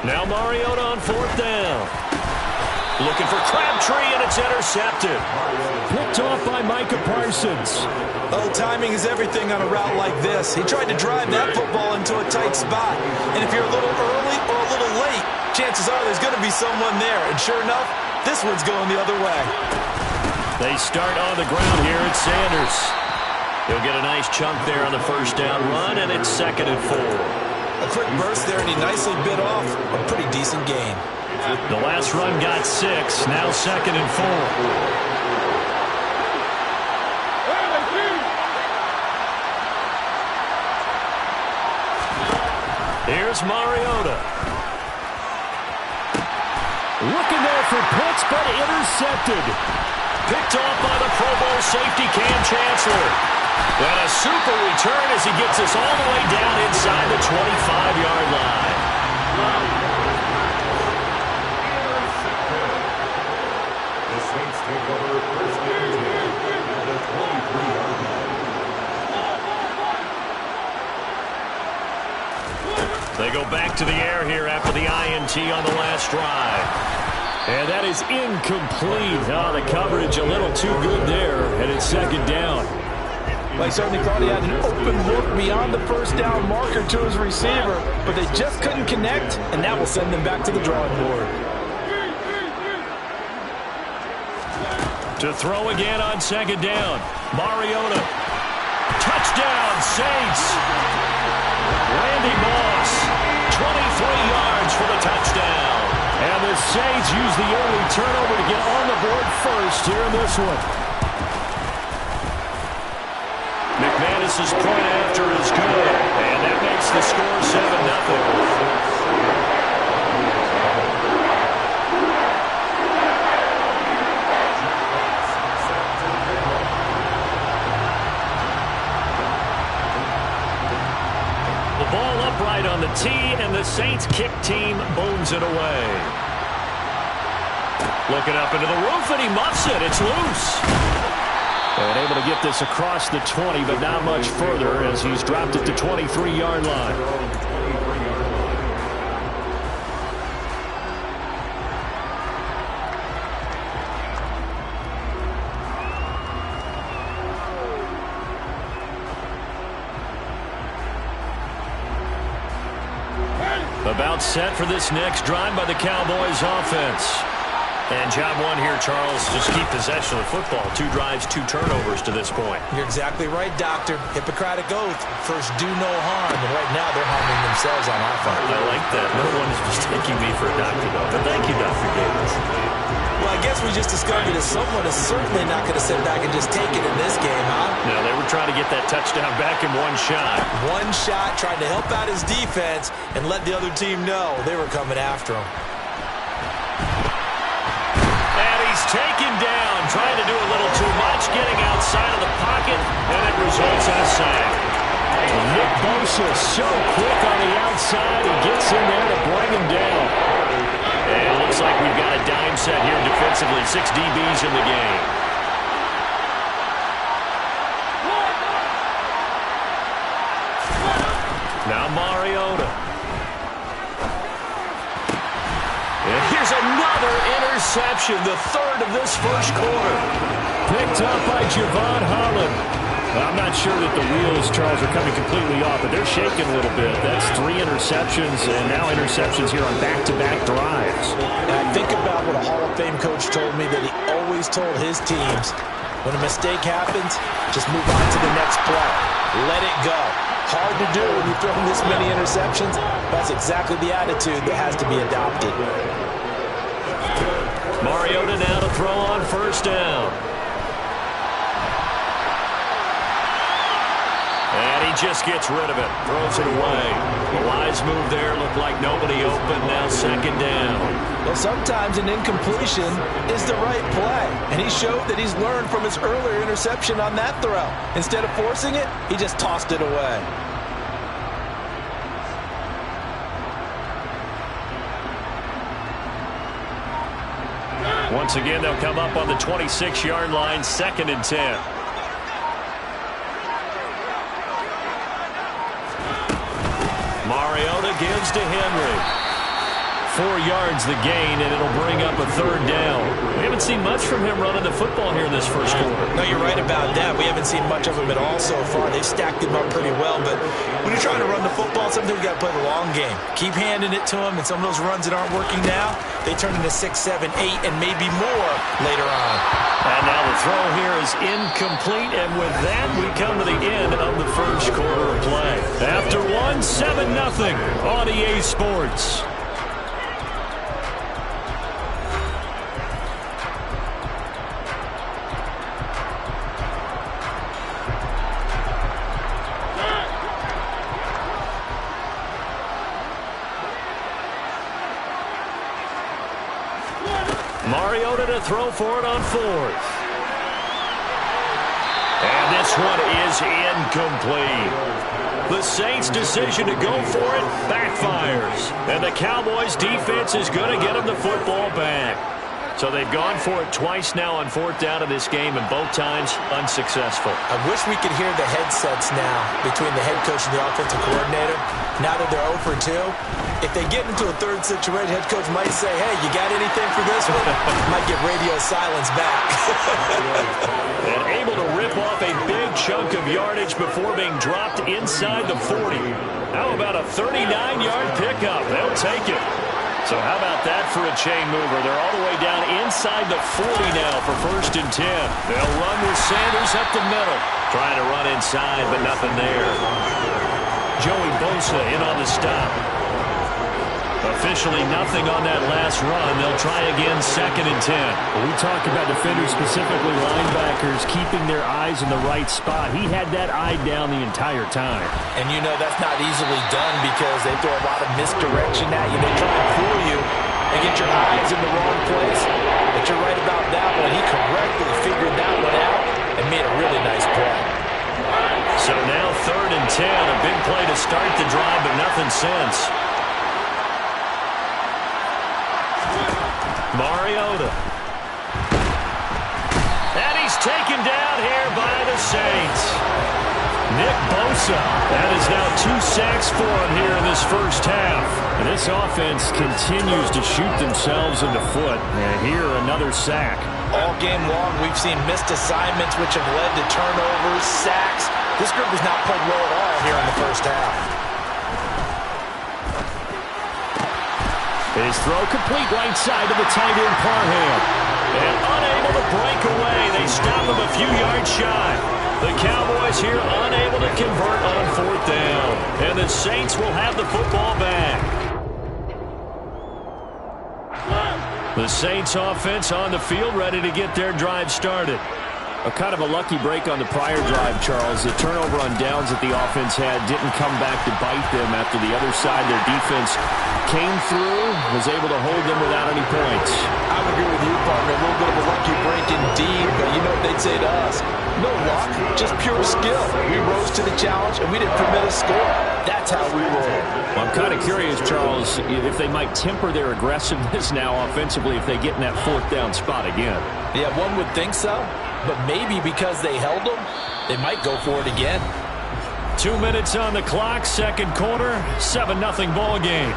Now Mariota on 4th down. Looking for Crabtree, and it's intercepted. Picked off by Micah Parsons. Oh, timing is everything on a route like this. He tried to drive that football into a tight spot. And if you're a little early or a little late, chances are there's going to be someone there. And sure enough, this one's going the other way. They start on the ground here at Sanders. He'll get a nice chunk there on the first down run, and it's 2nd and 4. A quick burst there, and he nicely bit off a pretty decent gain. The last run got 6, now 2nd and 4. Here's Mariota. Looking there for Pitts, but intercepted. Picked off by the Pro Bowl safety Cam Chancellor. And a super return as he gets us all the way down inside the 25-yard line. They go back to the air here after the INT on the last drive. And that is incomplete. Oh, the coverage a little too good there, and it's second down. Well, he certainly thought he had an open look beyond the first down marker to his receiver, but they just couldn't connect, and that will send them back to the drawing board. To throw again on second down. Mariota. Touchdown, Saints. Randy Moss, 23 yards for the touchdown. And the Saints use the early turnover to get on the board first here in this one. McManus's point after is good, and that makes the score 7-0. Ball upright on the tee, and the Saints kick team booms it away. Looking up into the roof, and he muffs it. It's loose. And able to get this across the 20, but not much further as he's dropped it to 23-yard line. About set for this next drive by the Cowboys offense. And job one here, Charles, just keep possession of the football. 2 drives, 2 turnovers to this point. You're exactly right, Doctor. Hippocratic oath. First, do no harm. And right now, they're harming themselves on offense. I like that. No one is mistaking me for a doctor, though. But thank you, Dr. Davis. Well, I guess we just discovered that someone is certainly not going to sit back and just take it in this game, huh? No, they were trying to get that touchdown back in one shot. One shot, trying to help out his defense and let the other team know they were coming after him. And he's taken down, trying to do a little too much, getting outside of the pocket, and it results in a sack. Nick Bosa so quick on the outside, he gets in there to bring him down. And it looks like we've got a dime set here defensively. 6 DBs in the game. Now Mariota. And here's another interception, the 3rd of this first quarter. Picked up by Javon Holland. I'm not sure that the wheels, Charles, are coming completely off, but they're shaking a little bit. That's 3 interceptions, and now interceptions here on back-to-back drives. And I think about what a Hall of Fame coach told me that he always told his teams, when a mistake happens, just move on to the next play. Let it go. Hard to do when you throw this many interceptions. That's exactly the attitude that has to be adopted. Mariota now to throw on first down. And he just gets rid of it. Throws it away. A wise move there. Looked like nobody open. Now second down. Well, sometimes an incompletion is the right play. And he showed that he's learned from his earlier interception on that throw. Instead of forcing it, he just tossed it away. Once again, they'll come up on the 26-yard line, 2nd and 10. Mariota gives to Henry. 4 yards the gain, and it'll bring up a 3rd down. We haven't seen much from him running the football here in this first quarter. No, you're right about that. We haven't seen much of him at all so far. They've stacked him up pretty well, but when you're trying to run the football, sometimes you got to play the long game. Keep handing it to him, and some of those runs that aren't working now, they turn into 6, 7, 8, and maybe more later on. And now the throw here is incomplete, and with that, we come to the end of the first quarter of play. After one, 7-0 on EA Sports. Mariota to throw for it on 4th. And this one is incomplete. The Saints' decision to go for it backfires. And the Cowboys' defense is going to get them the football back. So they've gone for it twice now on 4th down of this game, and both times unsuccessful. I wish we could hear the headsets now between the head coach and the offensive coordinator. Now that they're 0 for 2, if they get into a third situation, head coach might say, hey, you got anything for this one? Might get radio silence back. And able to rip off a big chunk of yardage before being dropped inside the 40. How about a 39-yard pickup? They'll take it. So how about that for a chain mover? They're all the way down inside the 40 now for 1st and 10. They'll run with Sanders up the middle. Trying to run inside, but nothing there. Joey Bosa in on the stop. Officially nothing on that last run. They'll try again 2nd and 10. Well, we talk about defenders, specifically linebackers, keeping their eyes in the right spot. He had that eye down the entire time. And you know that's not easily done because they throw a lot of misdirection at you. They try and fool you and get your eyes in the wrong place. But you're right about that one. He correctly figured that one out and made a really nice play. So now 3rd and 10. A big play to start the drive, but nothing since. Mariota. And he's taken down here by the Saints. Nick Bosa. That is now 2 sacks for him here in this first half. And this offense continues to shoot themselves in the foot. And here, another sack. All game long, we've seen missed assignments which have led to turnovers, sacks. This group has not played well at all here in the first half. His throw complete right side to the tight end, Parham. And unable to break away. They stop him a few yards shy. The Cowboys here unable to convert on 4th down. And the Saints will have the football back. The Saints offense on the field ready to get their drive started. A kind of a lucky break on the prior drive, Charles. The turnover on downs that the offense had didn't come back to bite them after the other side. Their defense came through, was able to hold them without any points. I would agree with you, partner. A little bit of a lucky break indeed, but you know what they'd say to us. No luck, just pure skill. We rose to the challenge, and we didn't permit a score. That's how we roll. Well, I'm kind of curious, Charles, if they might temper their aggressiveness now offensively if they get in that 4th down spot again. Yeah, one would think so. But maybe because they held them, they might go for it again. 2 minutes on the clock, 2nd quarter, 7-0 ball game.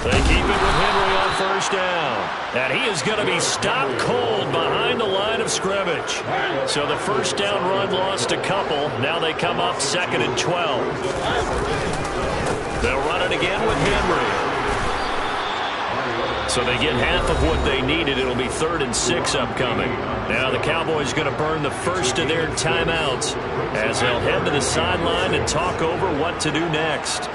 They keep it with Henry on 1st down. And he is going to be stopped cold behind the line of scrimmage. So the 1st down run lost a couple. Now they come up 2nd and 12. They'll run it again with Henry. So they get half of what they needed. It'll be 3rd and 6 upcoming. Now the Cowboys going to burn the first of their timeouts as they'll head to the sideline and talk over what to do next.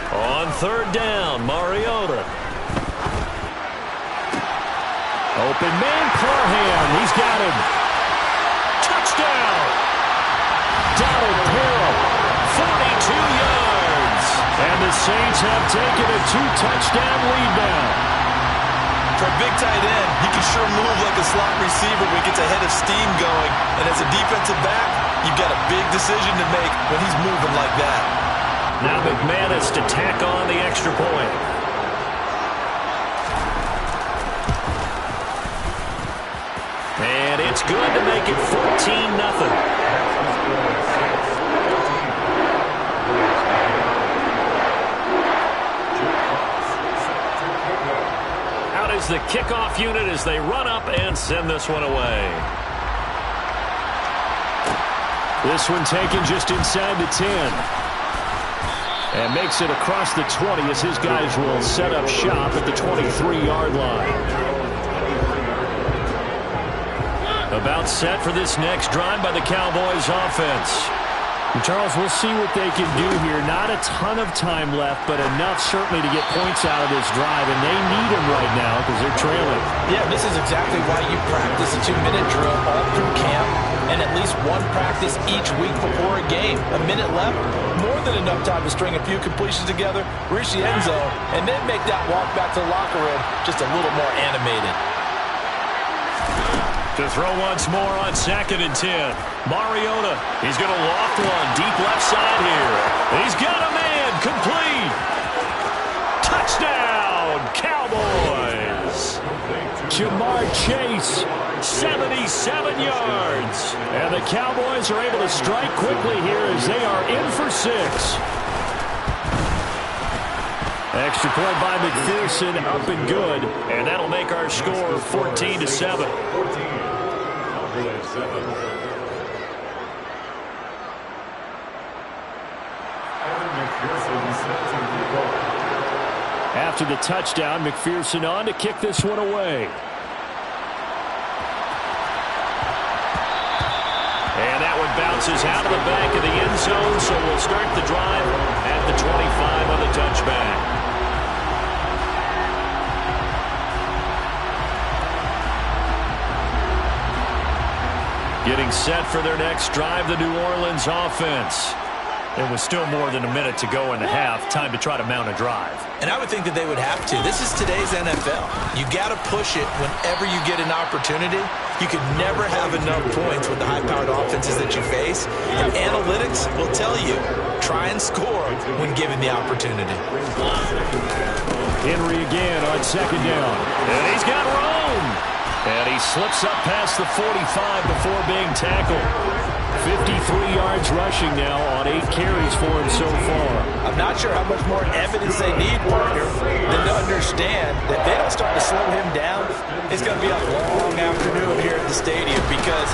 On 3rd down, Mariota. Open man, Parham. He's got him. Touchdown! Donald Parham, 42 yards. And the Saints have taken a 2-touchdown lead now. For a big tight end, he can sure move like a slot receiver when he gets a head of steam going. And as a defensive back, you've got a big decision to make when he's moving like that. Now McManus to tack on the extra point. And it's good to make it 14-0. Out is the kickoff unit as they run up and send this one away. This one taken just inside the 10. And makes it across the 20 as his guys will set up shop at the 23-yard line. About set for this next drive by the Cowboys offense. And Charles, we'll see what they can do here. Not a ton of time left, but enough certainly to get points out of this drive. And they need them right now because they're trailing. Yeah, this is exactly why you practice a 2-minute drill all through camp and at least one practice each week before a game. A minute left, more than enough time to string a few completions together, reach the end zone, and then make that walk back to the locker room just a little more animated. To throw once more on 2nd and 10. Mariota, he's going to loft one deep left side here. He's got a man, complete. Touchdown, Cowboys. Jamar Chase, 77 yards. And the Cowboys are able to strike quickly here as they are in for 6. Extra point by McPherson, up and good. And that'll make our score 14-7. After the touchdown, McPherson on to kick this one away. And that one bounces out of the back of the end zone, so we'll start the drive at the 25 on the touchback. Getting set for their next drive, the New Orleans offense. It was still more than a minute to go in the half. Time to try to mount a drive. And I would think that they would have to. This is today's NFL. You got to push it whenever you get an opportunity. You could never have enough points with the high-powered offenses that you face. And analytics will tell you, try and score when given the opportunity. Henry again on 2nd down. And he's got room. And he slips up past the 45 before being tackled. 53 yards rushing now on 8 carries for him so far. I'm not sure how much more evidence they need, partner, than to understand that if they don't start to slow him down, it's going to be a long afternoon here at the stadium because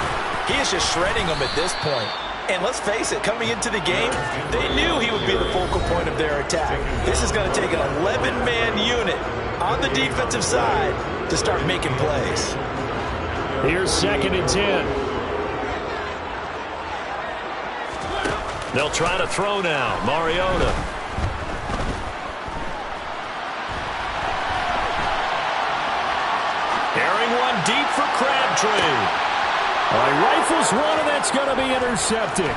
he is just shredding them at this point. And let's face it, coming into the game, they knew he would be the focal point of their attack. This is going to take an 11-man unit on the defensive side to start making plays. Here's 2nd and 10. They'll try to throw now. Mariota. Airing one deep for Crabtree. He rifles one, and that's going to be intercepted.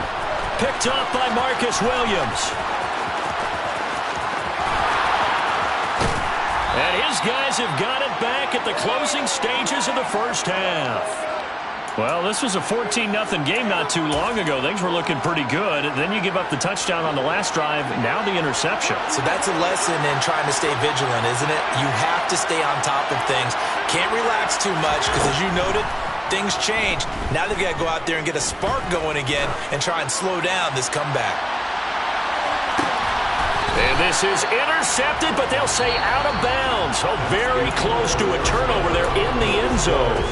Picked off by Marcus Williams. And his guys have got it back at the closing stages of the first half. Well, this was a 14-0 game not too long ago. Things were looking pretty good. Then you give up the touchdown on the last drive. Now the interception. So that's a lesson in trying to stay vigilant, isn't it? You have to stay on top of things. Can't relax too much because, as you noted, things change. Now they've got to go out there and get a spark going again and try and slow down this comeback. And this is intercepted, but they'll say out of bounds. So very close to a turnover there in the end zone.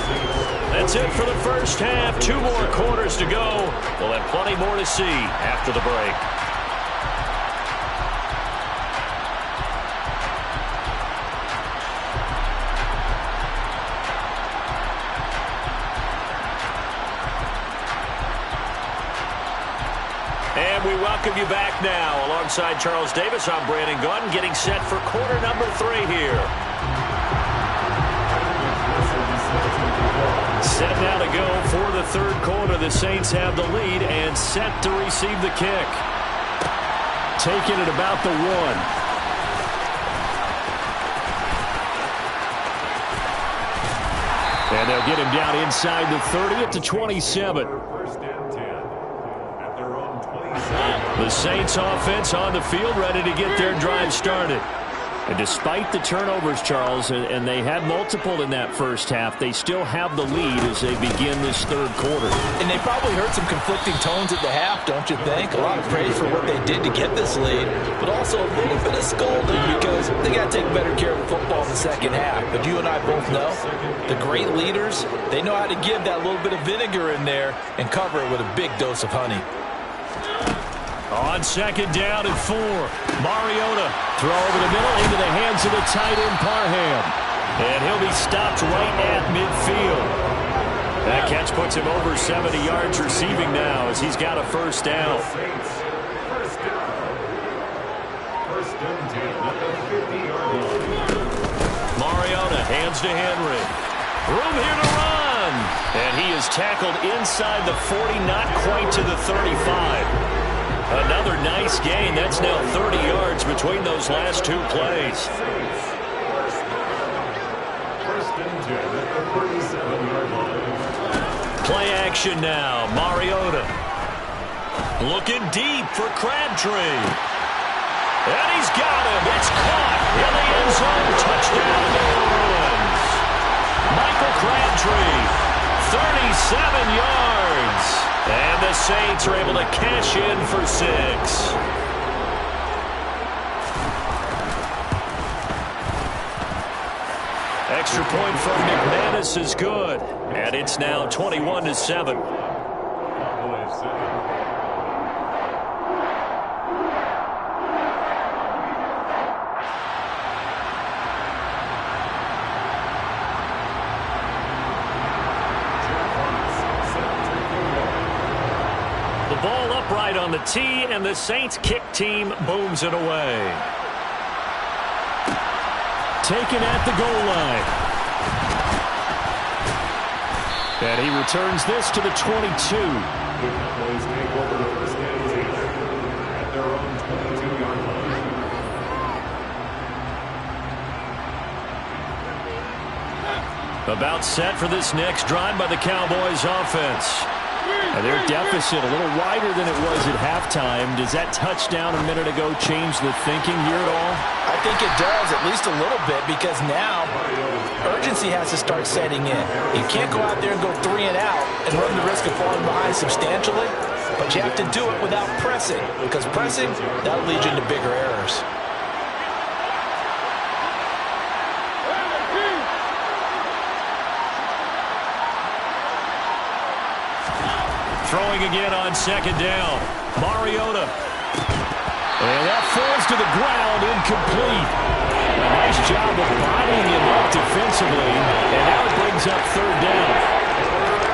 That's it for the first half. 2 more quarters to go. We'll have plenty more to see after the break. And we welcome you back now. Alongside Charles Davis, I'm Brandon Gaudin, getting set for quarter number 3 here. Set now to go for the third quarter. The Saints have the lead and set to receive the kick. Taken at about the 1. And they'll get him down inside the 30 at the 27. First and 10 at their own 27. The Saints offense on the field, ready to get their drive started. And despite the turnovers, Charles, and they had multiple in that first half, they still have the lead as they begin this third quarter. And they probably heard some conflicting tones at the half, don't you think? A lot of praise for what they did to get this lead, but also a little bit of scolding because they got to take better care of the football in the second half. But you and I both know the great leaders, they know how to give that little bit of vinegar in there and cover it with a big dose of honey. On 2nd down and 4. Mariota throw over the middle into the hands of the tight end Parham. And he'll be stopped right at midfield. That catch puts him over 70 yards receiving now as he's got a first down. First and 10 at the 50-yard line. Mariota hands to Henry. Room here to run. And he is tackled inside the 40, not quite to the 35. Another nice gain. That's now 30 yards between those last 2 plays. First and 10 at the 37-yard line. Play action now. Mariota looking deep for Crabtree. And he's got him. It's caught in the end zone. Touchdown, New Orleans. Michael Crabtree, 37 yards. And the Saints are able to cash in for 6. Extra point from McManus is good. And it's now 21-7. The ball upright on the tee, and the Saints kick team booms it away. Taken at the goal line. And he returns this to the 22. The Cowboys take over the first and 10 at their own 22-yard line. About set for this next drive by the Cowboys offense. And their deficit a little wider than it was at halftime. Does that touchdown a minute ago change the thinking here at all? I think it does, at least a little bit, because now urgency has to start setting in. You can't go out there and go 3 and out and run the risk of falling behind substantially, but you have to do it without pressing, because pressing, that'll lead you into bigger errors. Throwing again on second down. Mariota. And that falls to the ground, incomplete. A nice job of bodying him up defensively. And now it brings up third down.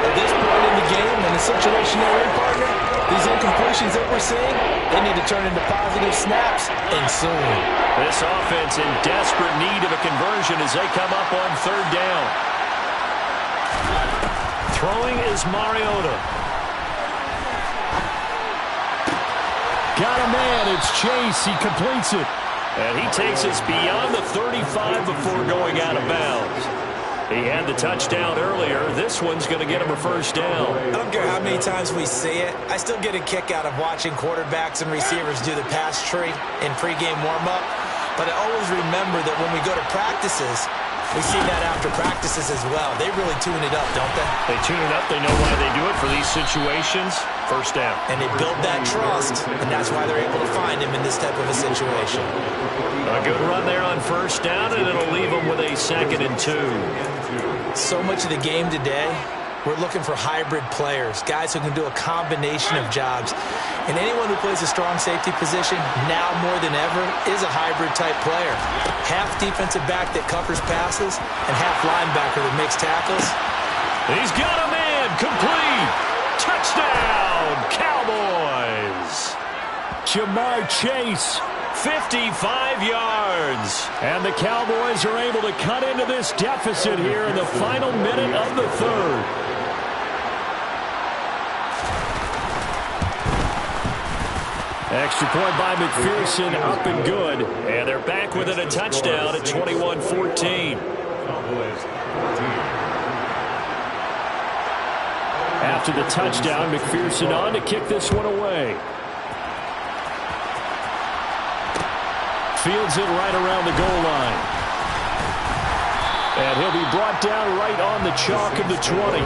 At this point in the game, in the situation they're in, partner, these incompletions that we're seeing, they need to turn into positive snaps, and soon. This offense in desperate need of a conversion as they come up on third down. Throwing is Mariota. Got a man, it's Chase, he completes it. And he takes us beyond the 35 before going out of bounds. He had the touchdown earlier. This one's going to get him a first down. I don't care how many times we see it. I still get a kick out of watching quarterbacks and receivers do the pass tree in pregame warm-up. But I always remember that when we go to practices, we see that after practices as well. They really tune it up, don't they? They tune it up. They know why they do it for these situations. First down. And they build that trust, and that's why they're able to find him in this type of a situation. A good run there on first down, and it'll leave them with a 2nd and 2. So much of the game today, we're looking for hybrid players, guys who can do a combination of jobs. And anyone who plays a strong safety position, now more than ever, is a hybrid-type player. Half defensive back that covers passes, and half linebacker that makes tackles. He's got a man, complete. Touchdown, Cowboys. Jamar Chase, 55 yards. And the Cowboys are able to cut into this deficit here in the final minute of the third. Extra point by McPherson, up and good. And they're back within a touchdown at 21-14. After the touchdown, McPherson on to kick this one away. Fields it right around the goal line. And he'll be brought down right on the chalk of the 20.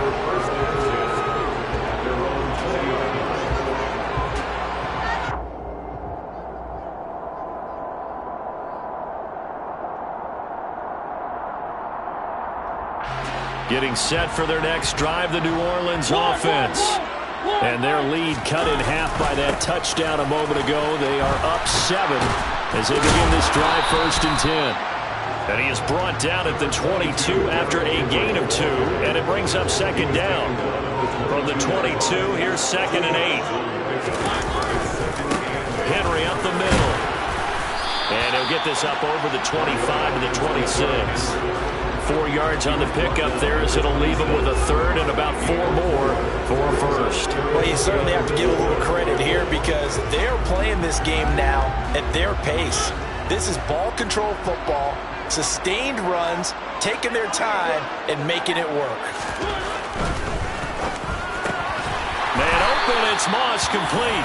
Getting set for their next drive, the New Orleans offense. And their lead cut in half by that touchdown a moment ago. They are up 7 as they begin this drive, 1st and 10. And he is brought down at the 22 after a gain of 2. And it brings up 2nd down. From the 22, here's 2nd and 8. Henry up the middle. And he'll get this up over the 25 to the 26. 4 yards on the pickup there as it'll leave him with a 3rd and about 4 more for a first. Well, you certainly have to give a little credit here because they're playing this game now at their pace. This is ball control football, sustained runs, taking their time, and making it work. open. It's Moss complete.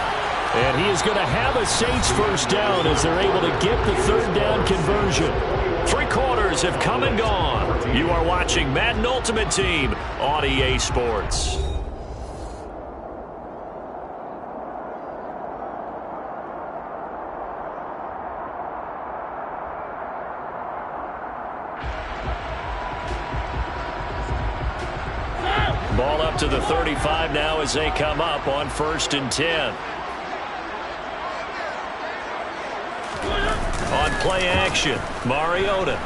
And he is going to have a Saints first down as they're able to get the third down conversion. 3 quarters have come and gone. You are watching Madden Ultimate Team on EA Sports. Ball up to the 35 now as they come up on 1st and 10. On play action, Mariota.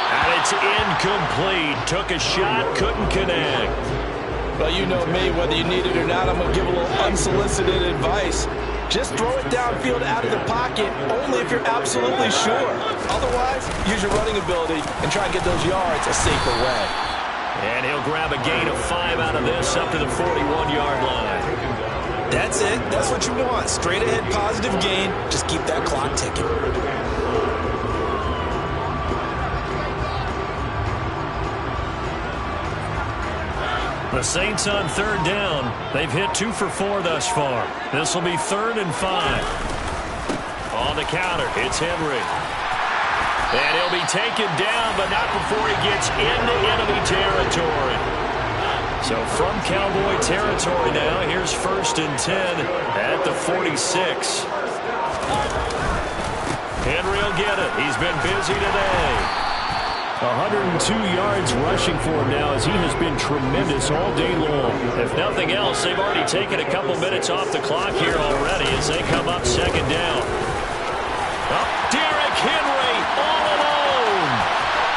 And it's incomplete. Took a shot, couldn't connect. Well, you know me, whether you need it or not, I'm going to give a little unsolicited advice. Just throw it downfield out of the pocket, only if you're absolutely sure. Otherwise, use your running ability and try and get those yards a safer way. And he'll grab a gain of 5 out of this up to the 41-yard line. That's it. That's what you want. Straight ahead positive gain. Just keep that clock ticking. The Saints on 3rd down. They've hit 2 for 4 thus far. This will be 3rd and 5. On the counter, it's Henry. And he'll be taken down, but not before he gets into enemy territory. So from Cowboy territory now, here's 1st and 10 at the 46. Henry will get it. He's been busy today. 102 yards rushing for him now as he has been tremendous all day long. If nothing else, they've already taken a couple minutes off the clock here already as they come up 2nd down. Up, Derrick Henry all alone.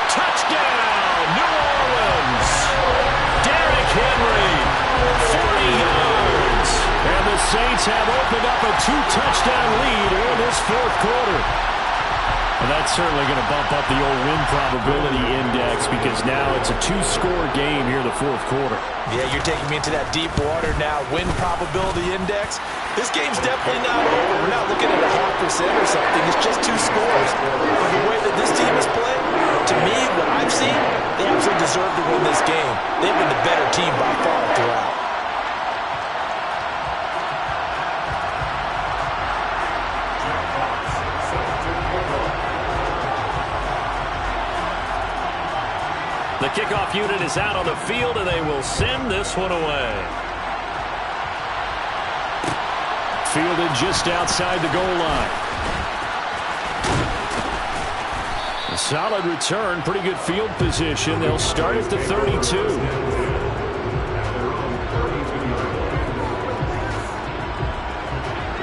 Touchdown, New Orleans. Derrick Henry, 40 yards. And the Saints have opened up a 2-touchdown lead in this 4th quarter. And that's certainly going to bump up the old win probability index because now it's a 2-score game here in the 4th quarter. Yeah, you're taking me into that deep water now. Win probability index. This game's definitely not over. We're not looking at a 0.5% or something. It's just 2 scores. For the way that this team is playing, to me, what I've seen, they absolutely deserve to win this game. They've been the better team by far throughout. The kickoff unit is out on the field, and they will send this one away. Fielded just outside the goal line. A solid return, pretty good field position. They'll start at the 32.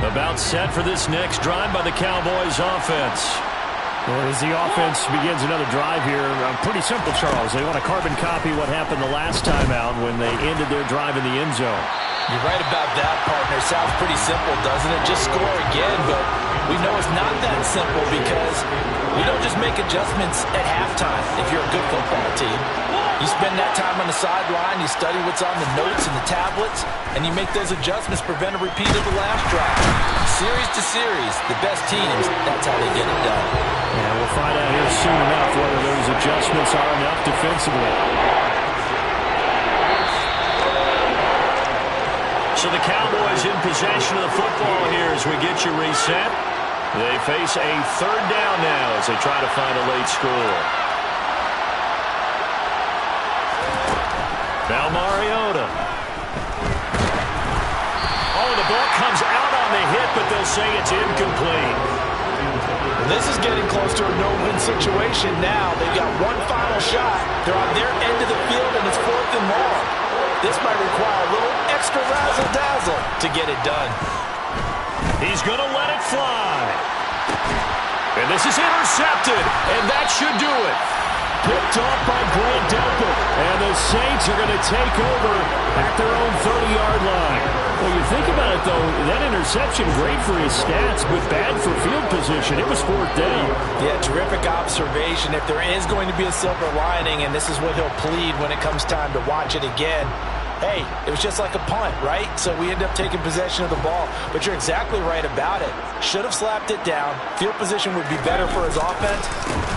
About set for this next drive by the Cowboys offense. Well, as the offense begins another drive here, pretty simple, Charles. They want to carbon copy what happened the last time out when they ended their drive in the end zone. You're right about that, partner. Sounds pretty simple, doesn't it? Just score again, but we know it's not that simple because we don't just make adjustments at halftime if you're a good football team. You spend that time on the sideline, you study what's on the notes and the tablets, and you make those adjustments, prevent a repeat of the last drive. Series to series, the best teams, that's how they get it done. And we'll find out here soon enough whether those adjustments are enough defensively. So the Cowboys in possession of the football here as we get you reset. They face a 3rd down now as they try to find a late score. Now Mariota. Oh, the ball comes out on the hit, but they'll say it's incomplete. This is getting close to a no-win situation now. They've got one final shot. They're on their end of the field, and it's 4th and long. This might require a little extra razzle-dazzle to get it done. He's going to let it fly. And this is intercepted, and that should do it. Picked off by Grant Delpit, and the Saints are going to take over at their own 30-yard line. Well, you think about it, though, that interception, great for his stats, but bad for field position. It was 4th down. Yeah, terrific observation. If there is going to be a silver lining, and this is what he'll plead when it comes time to watch it again, hey, it was just like a punt, right? So we end up taking possession of the ball. But you're exactly right about it. Should have slapped it down. Field position would be better for his offense.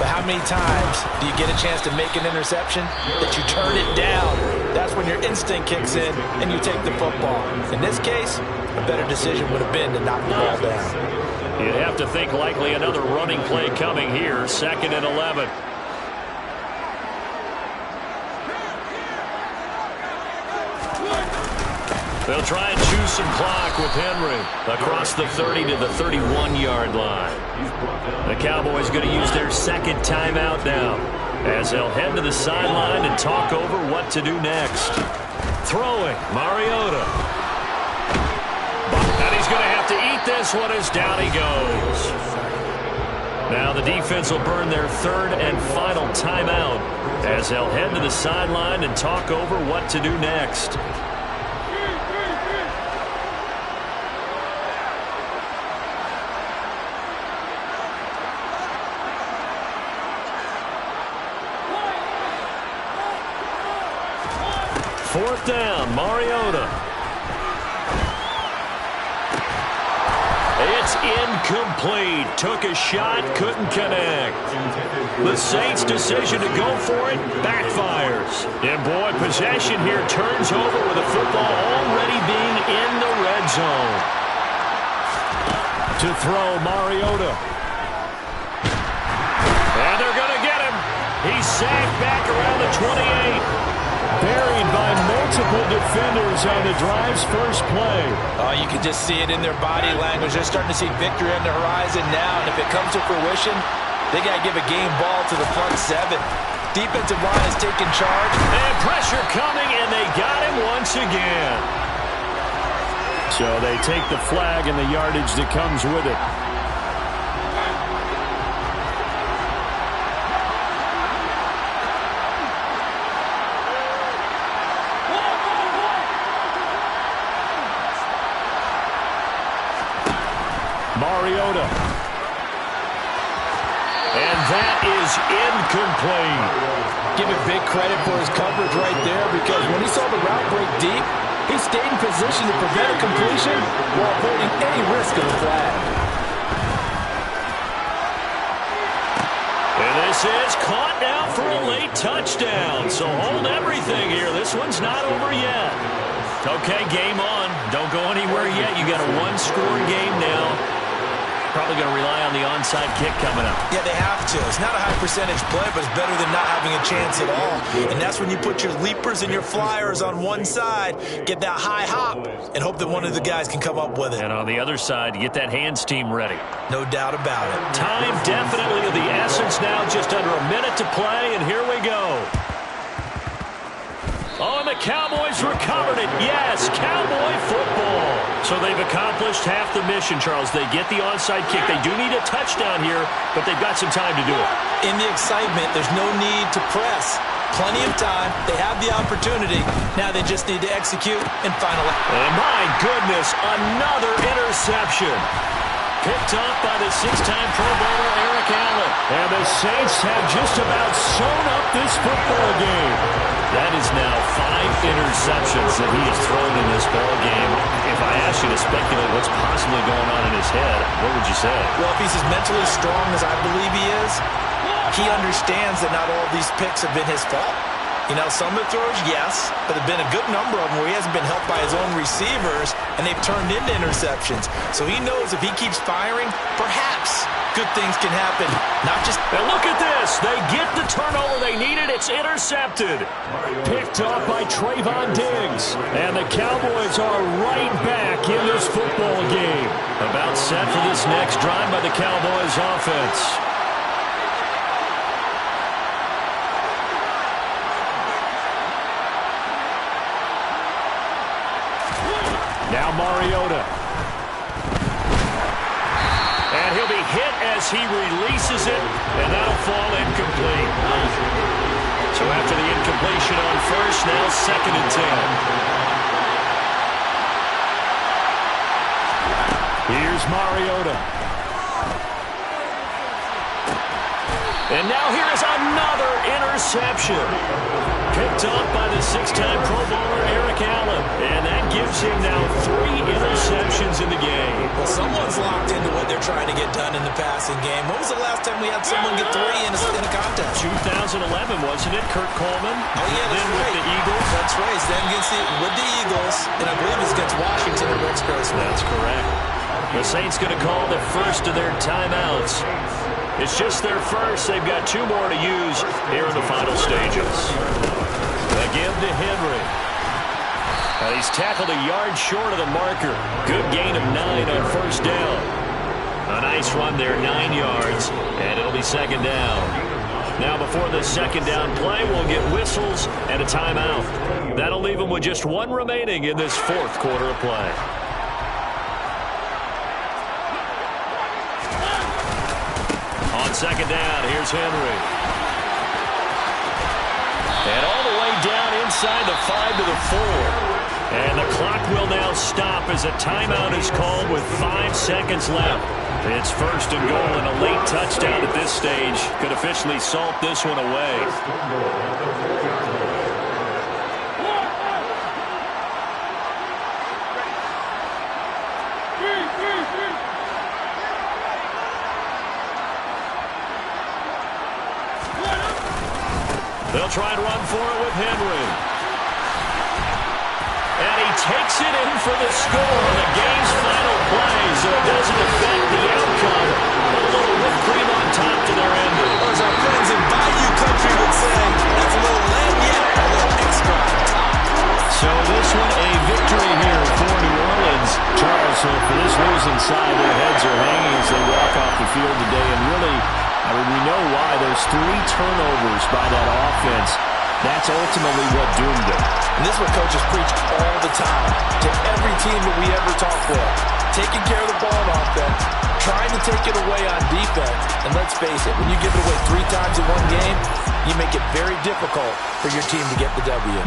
But how many times do you get a chance to make an interception that you turn it down that's when your instinct kicks in and you take the football. In this case, a better decision would have been to knock the ball down. You'd have to think likely another running play coming here, 2nd and 11. They'll try and choose some clock with Henry across the 30 to the 31-yard line. The Cowboys going to use their second timeout now as they'll head to the sideline and talk over what to do next. Throwing, Mariota. And he's going to have to eat this one as down he goes. Now the defense will burn their 3rd and final timeout as they'll head to the sideline and talk over what to do next. Fourth down, Mariota. It's incomplete. Took a shot, couldn't connect. The Saints' decision to go for it backfires. And boy, possession here turns over with the football already being in the red zone. To throw, Mariota. And they're going to get him. He's sacked back around the 28. Buried by multiple defenders on the drive's first play. Oh, you can just see it in their body language. They're starting to see victory on the horizon now, and if it comes to fruition, they got to give a game ball to the front 7. Defensive line is taking charge. And pressure coming, and they got him once again. So they take the flag and the yardage that comes with it. Mariota. And that is incomplete. Give him big credit for his coverage right there, because when he saw the route break deep, he stayed in position to prevent a completion while avoiding any risk of a flag. And this is caught now for a late touchdown. So hold everything here. This one's not over yet. Okay, game on. Don't go anywhere yet. You got a one-score game now. Probably going to rely on the onside kick coming up. Yeah, they have to. It's not a high percentage play, but it's better than not having a chance at all. And that's when you put your leapers and your flyers on one side, get that high hop, and hope that one of the guys can come up with it. And on the other side, get that hands team ready. No doubt about it. Time definitely of the essence now. Just under a minute to play, and here we go. Oh, and the Cowboys recovered it. Yes, Cowboy football. So they've accomplished half the mission, Charles. They get the onside kick. They do need a touchdown here, but they've got some time to do it. In the excitement, there's no need to press. Plenty of time. They have the opportunity. Now they just need to execute and finally. And my goodness, another interception. Picked up by the 6-time Pro Bowler Eric Allen. And the Saints have just about sewn up this football game. That is now 5 interceptions that he has thrown in this ball game. If I asked you to speculate what's possibly going on in his head, what would you say? Well, if he's as mentally strong as I believe he is, he understands that not all of these picks have been his fault. You know, some of the throws, yes, but there have been a good number of them where he hasn't been helped by his own receivers, and they've turned into interceptions. So he knows if he keeps firing, perhaps good things can happen. Not just... And look at this. They get the turnover they needed. It's intercepted. Picked up by Trayvon Diggs. And the Cowboys are right back in this football game. About set for this next drive by the Cowboys offense. Now Mariota. And he'll be hit as he releases it, and that'll fall incomplete. So after the incompletion on first, now 2nd and 10. Here's Mariota. And now here's another interception. Picked up by the 6-time Pro Bowler Eric Allen. And that gives him now 3 interceptions in the game. Well, someone's locked into what they're trying to get done in the passing game. When was the last time we had someone get 3 in a contest? 2005 2011, wasn't it, Kurt Coleman? Oh, yeah, that's then right. with the Eagles. That's right. Then with the Eagles, and I believe it's against Washington or Rex Grossman. That's correct. The Saints going to call the first of their timeouts. It's just their first. They've got 2 more to use here in the final stages. They give to Henry. And he's tackled a yard short of the marker. Good gain of 9 on first down. A nice run there, 9 yards, and it'll be second down. Now before the second down play, we'll get whistles and a timeout. That'll leave them with just 1 remaining in this 4th quarter of play. On second down, here's Henry. And all the way down inside the 5 to the 4. And the clock will now stop as a timeout is called with 5 seconds left. It's first and goal, and a late touchdown at this stage could officially salt this one away. They'll try and run for it with Henry. And he takes it in for the score on the game's final play, so it doesn't affect the outcome. A little whipped cream on top to their ending. As our friends in Bayou Country would say, that's a little lagniappe, a little extra on top. So this one a victory here for New Orleans. Charles, so for this losing side, their heads are hanging as they walk off the field today. And really, I mean, we know why. Those 3 turnovers by that offense, that's ultimately what doomed them. And this is what coaches preach all the time to every team that we ever talk with. Taking care of the ball on offense, trying to take it away on defense. And let's face it, when you give it away 3 times in one game, you make it very difficult for your team to get the W.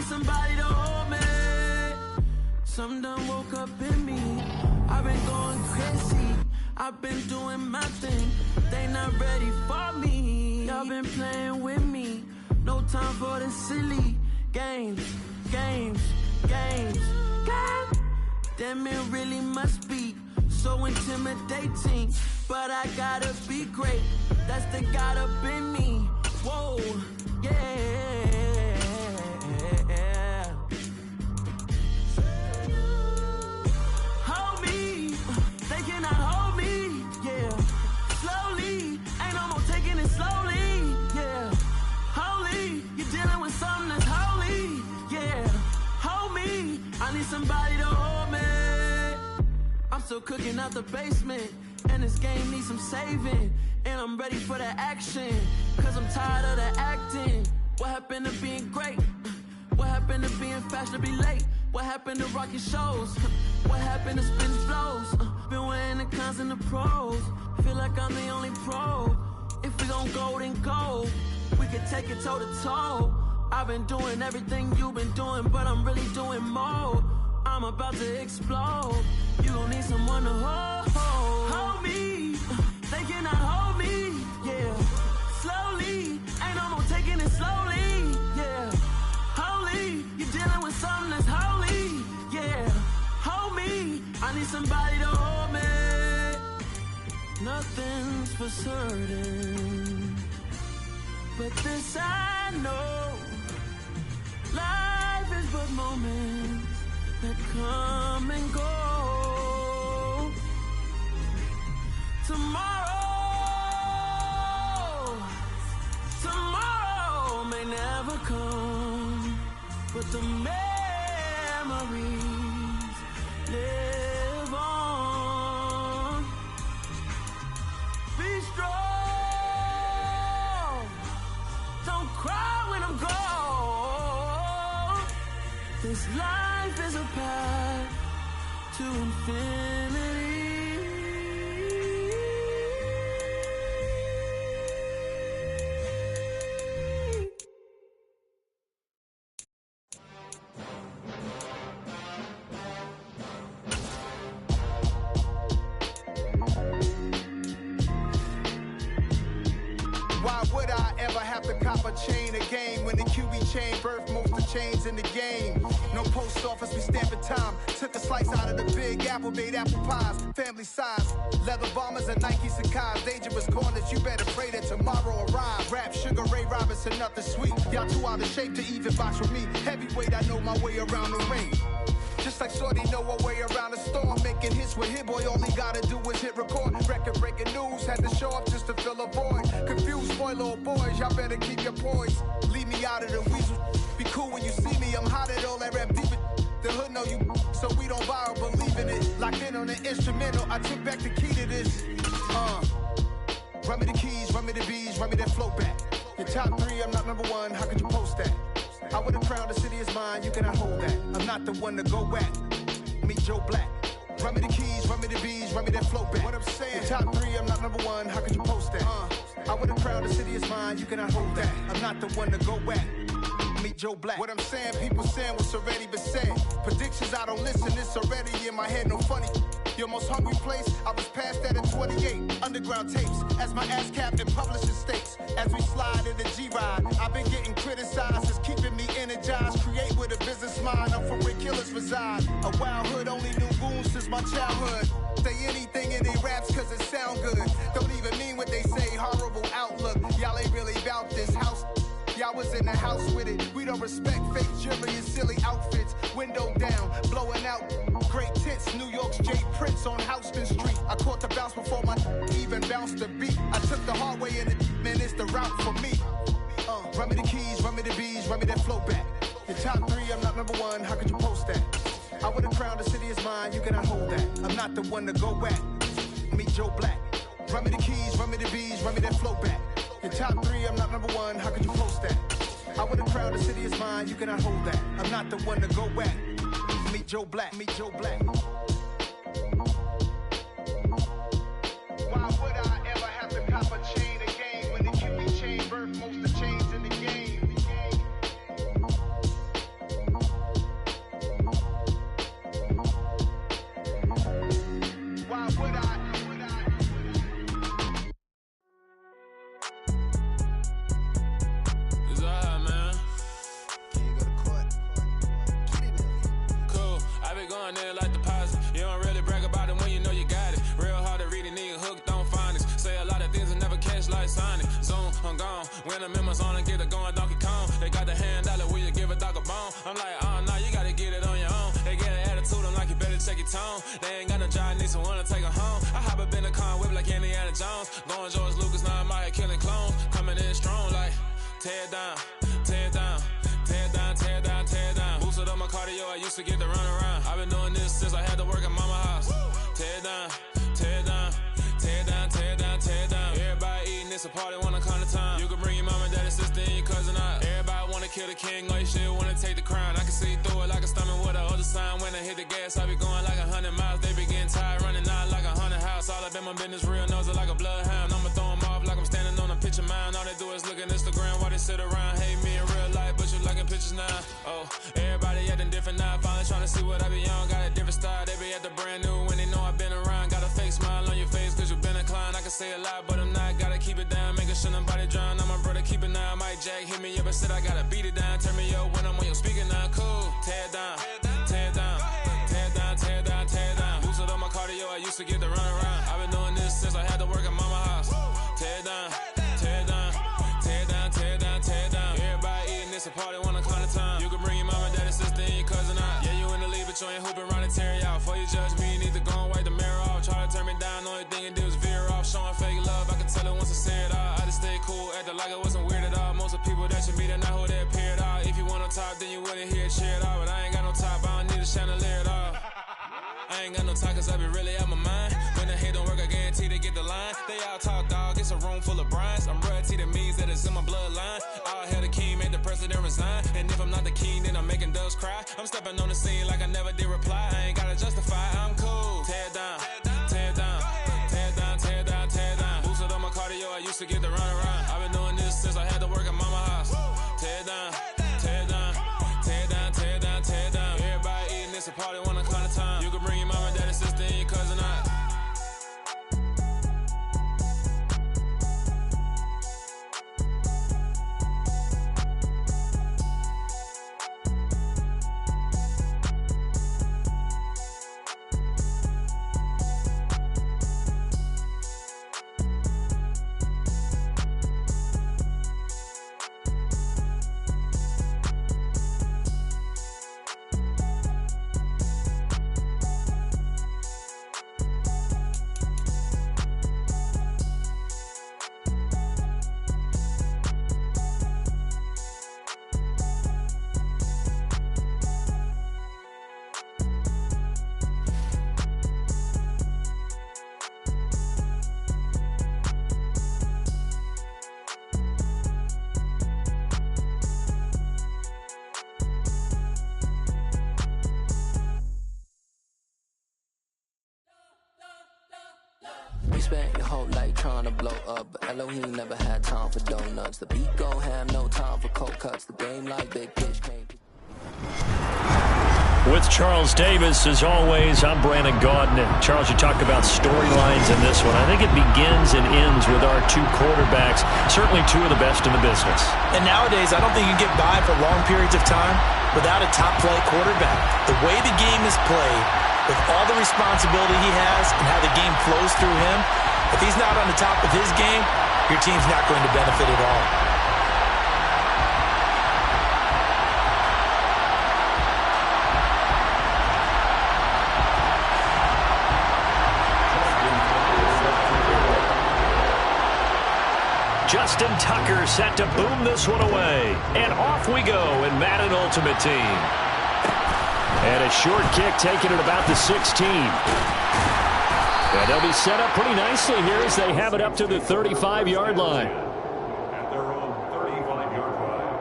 Somebody to hold me. Some done woke up in me. I've been going crazy. I've been doing my thing. They not ready for me. Y'all been playing with me. No time for the silly games. Damn, it really must be so intimidating. But I gotta be great. That's the God up in me. Whoa, yeah. Somebody to hold me. I'm still cooking out the basement, and this game needs some saving. And I'm ready for the action, cause I'm tired of the acting. What happened to being great? What happened to being fashionably late? What happened to rocking shows? What happened to spitting flows? Been wearing the cons and the pros. Feel like I'm the only pro. If we gon' go, then go. We can take it toe to toe. I've been doing everything you've been doing, but I'm really doing more. I'm about to explode. You gon' need someone to hold me. They cannot hold me, yeah. Slowly, ain't no more taking it slowly, yeah. Holy, you're dealing with something that's holy, yeah. Hold me, I need somebody to hold me. Nothing's for certain, but this I know. Life is but moments that come and go. Tomorrow may never come, but the memories live on. Be strong, don't cry when I'm gone. This life is a path to infinity. Why would I ever have to cop a chain again when the QB chain birthed most of chains in the game? No post office, we stamping time. Took a slice out of the big apple, made apple pies, family size. Leather bombers and Nike Sacai's, dangerous corners, you better pray that tomorrow arrive. Rap, Sugar Ray Robinson, nothing sweet. Y'all too out of shape to even box with me. Heavyweight, I know my way around the ring. Just like Shorty know her way around the storm. Making hits with Hit Boy, all he gotta do is hit record. Record breaking news, had to show up just to fill a void. Confused boy, little boys, y'all better keep your poise. Leave me out of the weasel. Be cool when you see me, I'm hot at all that rap deep. The hood know you, so we don't borrow, believe in it. Locked in on the instrumental, I took back the key to this. Run me the keys, run me the bees, run me that flow back. Your top three, I'm not number one, how could you post that? I would have crowned the city is mine, you cannot hold that. I'm not the one to go at. Meet Joe Black. Run me the keys, run me the bees, run me that flow back. What I'm saying, your top three, I'm not number one, how could you post that? I would have crowned the city is mine, you cannot hold that. I'm not the one to go at. Meet Joe Black. What I'm saying, people saying what's already been said. Predictions, I don't listen, it's already in my head, no funny. Your most hungry place, I was past that at 28. Underground tapes, as my ass capped in publishing stakes. As we slide in the G-Ride, I've been getting criticized, it's keeping me energized. Create with a business mind, I'm from where killers reside. A wild hood, only knew goons since my childhood. Say anything in they raps cause it sound good. Don't even mean what they say, horrible outlook. Y'all ain't really about this house. Y'all was in the house with it. We don't respect fake jewelry and silly outfits. Window down, blowing out great tits. New York's J. Prince on Houston Street. I caught the bounce before my even bounced the beat. I took the hard way and man, it's the route for me. Run me the keys, run me the bees, run me that flow back. Your top three, I'm not number one, how could you post that? I would have crowned the city is mine, you cannot hold that. I'm not the one to go at. Meet Joe Black. Run me the keys, run me the bees, run me that flow back. Your top three, I'm not number one, how could you post that? I would have crowned the city is mine, you cannot hold that. I'm not the one to go at. Meet Joe Black, meet Joe Black. Why would I ever have to cop a chain again when the QB chain birthed most of the chains in the game? Why would I? Like deposit. You don't really brag about it when you know you got it. Real hard to read a nigga hooked on phonics. Say a lot of things and never catch like Sonic. Zoom, I'm gone. When I'm in my zone and get it going Donkey Kong. They got the hand dollar, will you give a dog a bone? I'm like, oh no, you gotta get it on your own. They get an attitude, I'm like, you better check your tone. They ain't got no job, need someone to take her home. I hop up in the car, whip like Indiana Jones. Going George Lucas, now I'm out here killing clones. Coming in strong like, tear down, tear down. Tear down, tear down, tear down. Boosted up my cardio, I used to get to run around. I've been doing this since I had to work at mama house. Tear down, tear down, tear down, tear down, tear down. Everybody eating, it's a party when I come to time. You can bring your mama, daddy, sister, and your cousin out. Everybody wanna kill the king, or you shit wanna take the crown. I can see through it like a stomach with a other sign. When I hit the gas, I be going like 100 miles. They be getting tired, running out like 100 house. All up in my business, real nose it like a bloodhound. I'ma throw them off like I'm standing on a picture mound. All they do is look at Instagram while they sit around. Hate me in real life, but you like now. Oh, everybody acting different now. Finally trying to see what I be on. Got a different style. They be at the brand new when they know I've been around. Got a fake smile on your face cause you've been inclined. I can say a lot, but I'm not. Gotta keep it down. Making sure nobody drown. I'm my brother, keep it now. Mike Jack hit me up and said I gotta beat it down. Turn me up when I'm on your speaker now. Cool. Tear it down. Tear it down. Tear it down. Tear it down. Tear it down. Lose it on my cardio. I used to get the run around. I've been doing this since I had to work at mama house. Tear it down. Tear it down. Tear it down. Tear it down. Tear it down. Everybody eating this a party one o'clock of time. You can bring your mama, daddy, sister, and your cousin out. Yeah, you in the league, but you ain't hooping around and tear you out. Before you judge me, you need to go and wipe the mirror off. Try to turn me down, only thing you do is veer off. Showing fake love, I can tell it once I say it all. I just stay cool, acting like it wasn't weird at all. Most of the people that you meet are not who they appear at all. If you want on top, then you wouldn't hear it cheer at all. But I ain't got no top, I don't need a chandelier at all. I ain't got no time cause I be really out my mind. When the hate don't work, I guarantee they get the line. They all talk dog, it's a room full of Bryans. I'm royalty, that means that it's in my bloodline. All hail the king, made the president resign. And if I'm not the king, then I'm making doves cry. I'm stepping on the scene like I never did reply. I ain't gotta justify, I'm cool. Tear it down, tear it down, tear it down, tear it down, tear it down. Boosted on my cardio, I used to get the run around. I've been doing this since I had to work at mama house. Tear it down, tear it down, tear it down, tear it down, tear it down. Everybody eating this a party one o'clock of time. You can bring your mama, daddy, sister, and your cousin out. You spent your whole life trying to blow up, but Elohim never had time for donuts. The beat gon' have no time for cold cuts. The game like big pitch paint. With Charles Davis, as always, I'm Brandon Gaudin. And Charles, you talk about storylines in this one. I think it begins and ends with our two quarterbacks, certainly two of the best in the business. And nowadays, I don't think you can get by for long periods of time without a top-flight quarterback. The way the game is played, with all the responsibility he has and how the game flows through him, if he's not on the top of his game, your team's not going to benefit at all. Justin Tucker set to boom this one away. And off we go in Madden Ultimate Team. And a short kick taken at about the 16. And they'll be set up pretty nicely here as they have it up to the 35-yard line. At their own 35-yard line.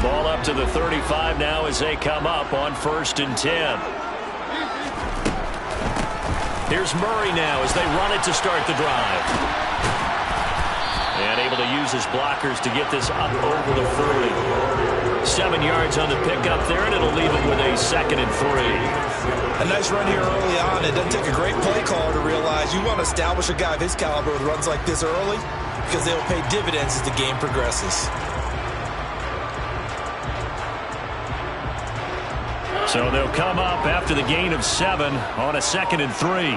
Ball up to the 35 now as they come up on 1st and 10. Here's Murray now as they run it to start the drive. And able to use his blockers to get this up over the 30. 7 yards on the pickup there, and it'll leave him with a 2nd and 3. A nice run here early on. It doesn't take a great play caller to realize you want to establish a guy of his caliber with runs like this early because they'll pay dividends as the game progresses. So they'll come up after the gain of 7 on a 2nd and 3.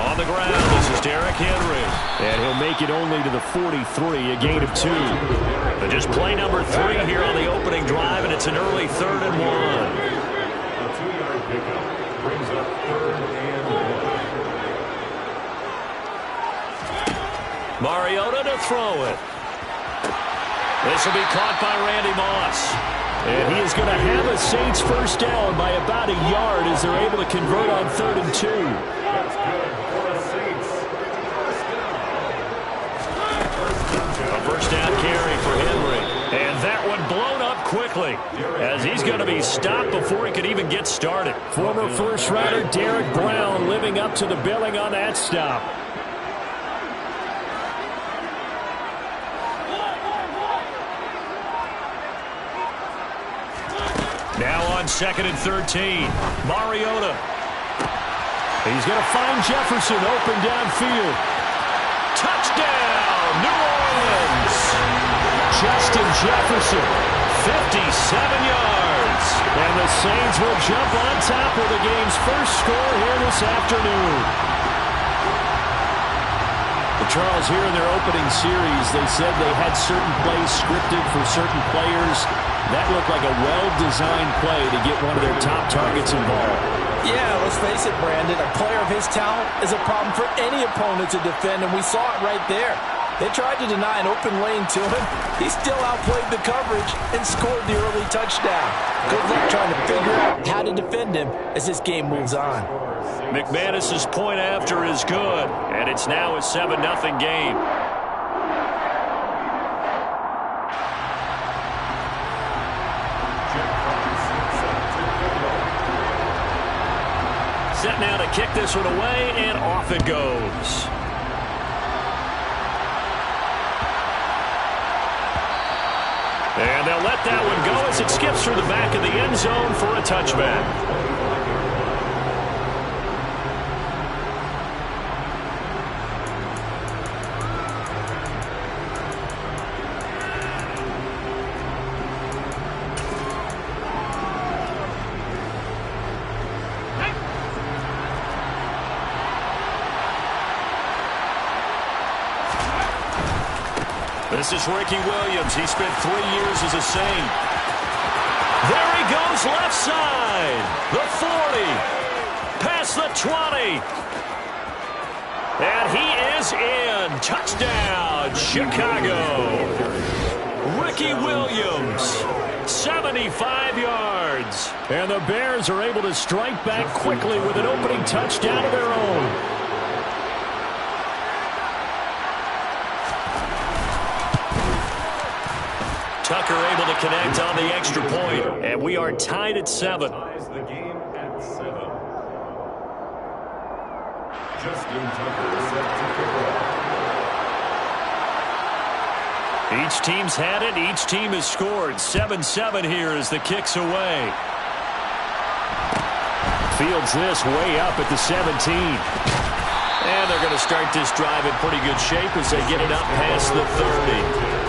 On the ground, this is Derrick Henry. And he'll make it only to the 43, a gain of 2. But just play number 3 here on the opening drive, and it's an early 3rd and 1. A 2-yard pickup brings up 3rd and 1. Mariota to throw it. This will be caught by Randy Moss. And he is going to have a Saints first down by about a yard as they're able to convert on 3rd and 2. That's good for the Saints. A first down carry for Henry. And that one blown up quickly as he's going to be stopped before he could even get started. Former first-rounder Derek Brown living up to the billing on that stop. Now on 2nd and 13, Mariota. He's going to find Jefferson open downfield. Touchdown, New Orleans! Justin Jefferson, 57 yards. And the Saints will jump on top of the game's first score here this afternoon. Charles, here in their opening series, they said they had certain plays scripted for certain players. That looked like a well-designed play to get one of their top targets involved. Yeah, let's face it, Brandon. A player of his talent is a problem for any opponent to defend, and we saw it right there. They tried to deny an open lane to him. He still outplayed the coverage and scored the early touchdown. Good luck trying to figure out how to defend him as this game moves on. McManus's point after is good, and it's now a 7-0 game. Set now to kick this one away, and off it goes. And they'll let that one go as it skips through the back of the end zone for a touchback. This is Ricky Williams. He spent 3 years as a Saint. There he goes left side. The 40. Past the 20. And he is in. Touchdown, Chicago. Ricky Williams, 75 yards. And the Bears are able to strike back quickly with an opening touchdown of their own. Tucker able to connect on the extra point, and we are tied at 7. Ties the game at 7. Justin Tucker is set to kick off. Each team's had it. Each team has scored. 7-7 here as the kick's away. Fields this way up at the 17. And they're going to start this drive in pretty good shape as they get it up past the 30.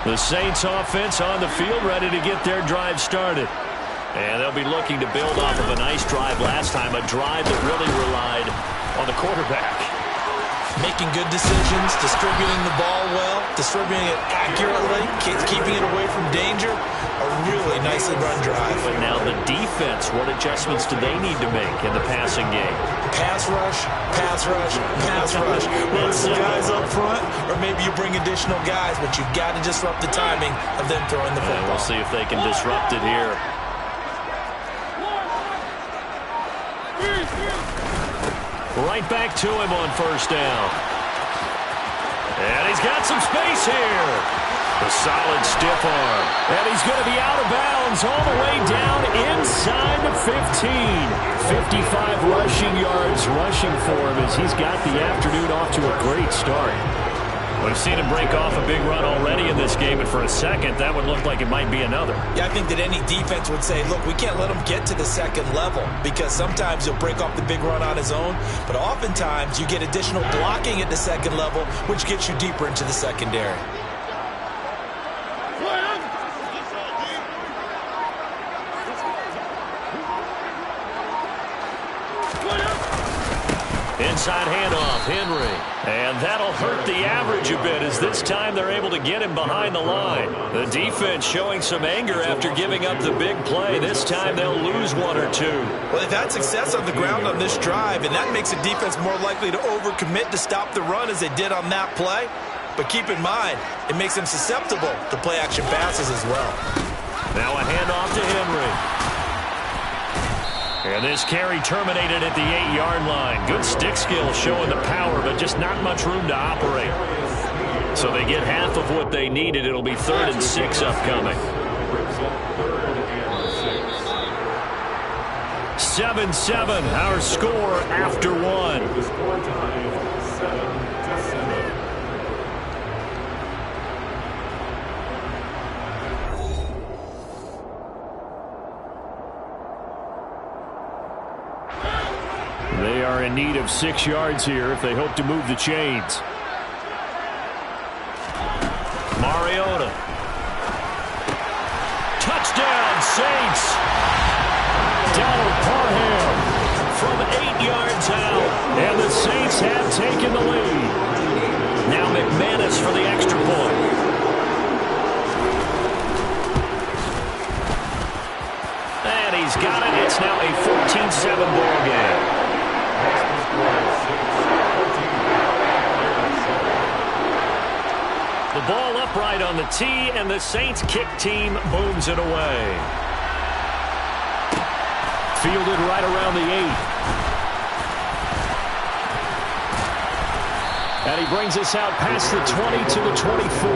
The Saints offense on the field ready to get their drive started. And they'll be looking to build off of a nice drive last time, a drive that really relied on the quarterback. Making good decisions, distributing the ball well, distributing it accurately, keeping it away from danger. A really nicely run drive. But now the defense, what adjustments do they need to make in the passing game? Pass rush, pass rush, pass rush. Whether it's the guys up front or maybe you bring additional guys, but you've got to disrupt the timing of them throwing the football. We'll see if they can disrupt it here. Right back to him on first down. And he's got some space here. A solid stiff arm. And he's going to be out of bounds all the way down inside the 15. 55 rushing yards rushing for him as he's got the afternoon off to a great start. We've seen him break off a big run already in this game, and for a second, that would look like it might be another. Yeah, I think that any defense would say, look, we can't let him get to the second level because sometimes he'll break off the big run on his own, but oftentimes you get additional blocking at the second level, which gets you deeper into the secondary. Inside handoff, Henry. And that'll hurt the average a bit as this time they're able to get him behind the line. The defense showing some anger after giving up the big play. This time they'll lose one or two. Well, they've had success on the ground on this drive, and that makes the defense more likely to overcommit to stop the run as they did on that play. But keep in mind, it makes them susceptible to play-action passes as well. Now a handoff to Henry. And this carry terminated at the 8-yard line. Good stick skill showing the power, but just not much room to operate. So they get half of what they needed. It'll be 3rd and 6 upcoming. 7-7, our score after 1. The score time, 7-7. They are in need of 6 yards here if they hope to move the chains. Mariota. Touchdown, Saints. Donald Parham from 8 yards out. And the Saints have taken the lead. Now McManus for the extra point. And he's got it. It's now a 14-7 ball game. The ball upright on the tee, and the Saints kick team booms it away. Fielded right around the 8. And he brings us out past the 20 to the 24.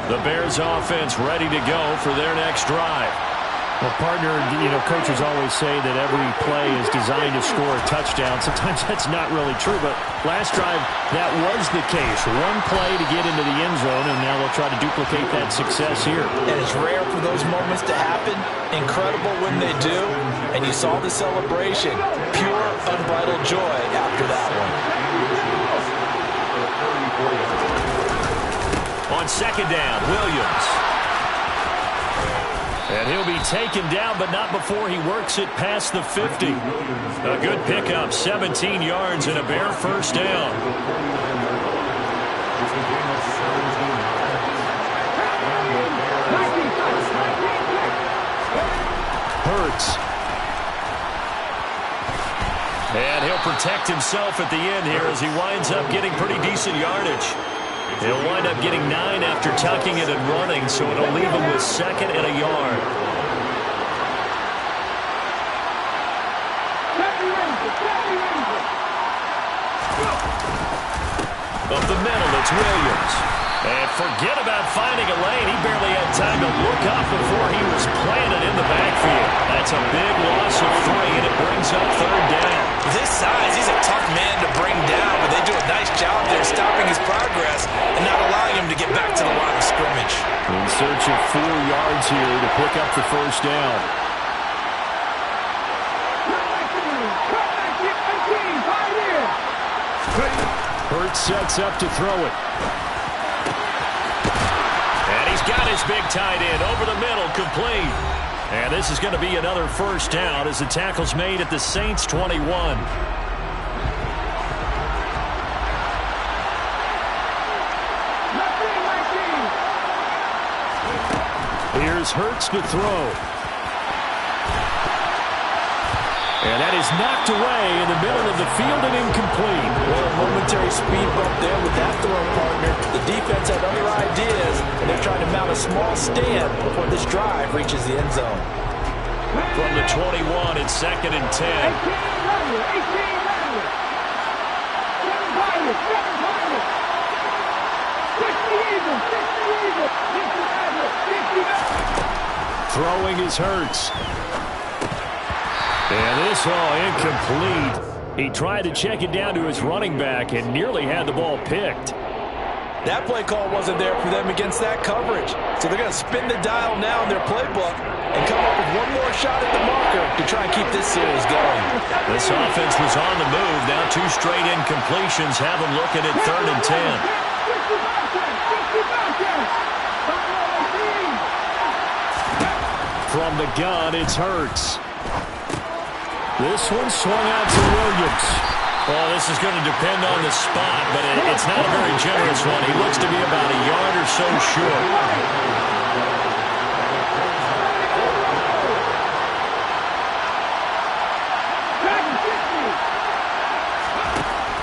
The Bears offense ready to go for their next drive. Well, partner, coaches always say that every play is designed to score a touchdown. Sometimes that's not really true, but last drive, that was the case. One play to get into the end zone, and now they'll try to duplicate that success here. And it's rare for those moments to happen. Incredible when they do. And you saw the celebration. Pure, unbridled joy after that one. On 2nd down, Williams. And he'll be taken down, but not before he works it past the 50. A good pickup, 17 yards and a Bear first down. Hurts. And he'll protect himself at the end here as he winds up getting pretty decent yardage. He'll wind up getting 9 after tucking it and running, so it'll leave him with 2nd and a yard. Up the middle, it's Williams. And forget about finding a lane. He barely had time to look up before he was planted in the backfield. That's a big loss of 3, and it brings up 3rd down. With his size, he's a tough man to bring down, but they do a nice job there stopping his progress and not allowing him to get back to the line of scrimmage. In search of 4 yards here to pick up the first down. Hurts sets up to throw it. And he's got his big tight end over the middle, complete. And this is going to be another first down as the tackle's made at the Saints' 21. Here's Hurts to throw. And that is knocked away in the middle of the field and incomplete. Well, a momentary speed bump there with that throw, partner. The defense had other ideas, and they're trying to mount a small stand before this drive reaches the end zone. From the 21, it's 2nd and 10. Throwing is Hurts. And this all incomplete. He tried to check it down to his running back and nearly had the ball picked. That play call wasn't there for them against that coverage. So they're going to spin the dial now in their playbook and come up with one more shot at the marker to try and keep this series going. This offense was on the move. Now 2 straight incompletions have them looking at 3rd and 10. From the gun, it's Hurts. This one swung out to Williams. Well, this is going to depend on the spot, but it's not a very generous one. He looks to be about a yard or so short.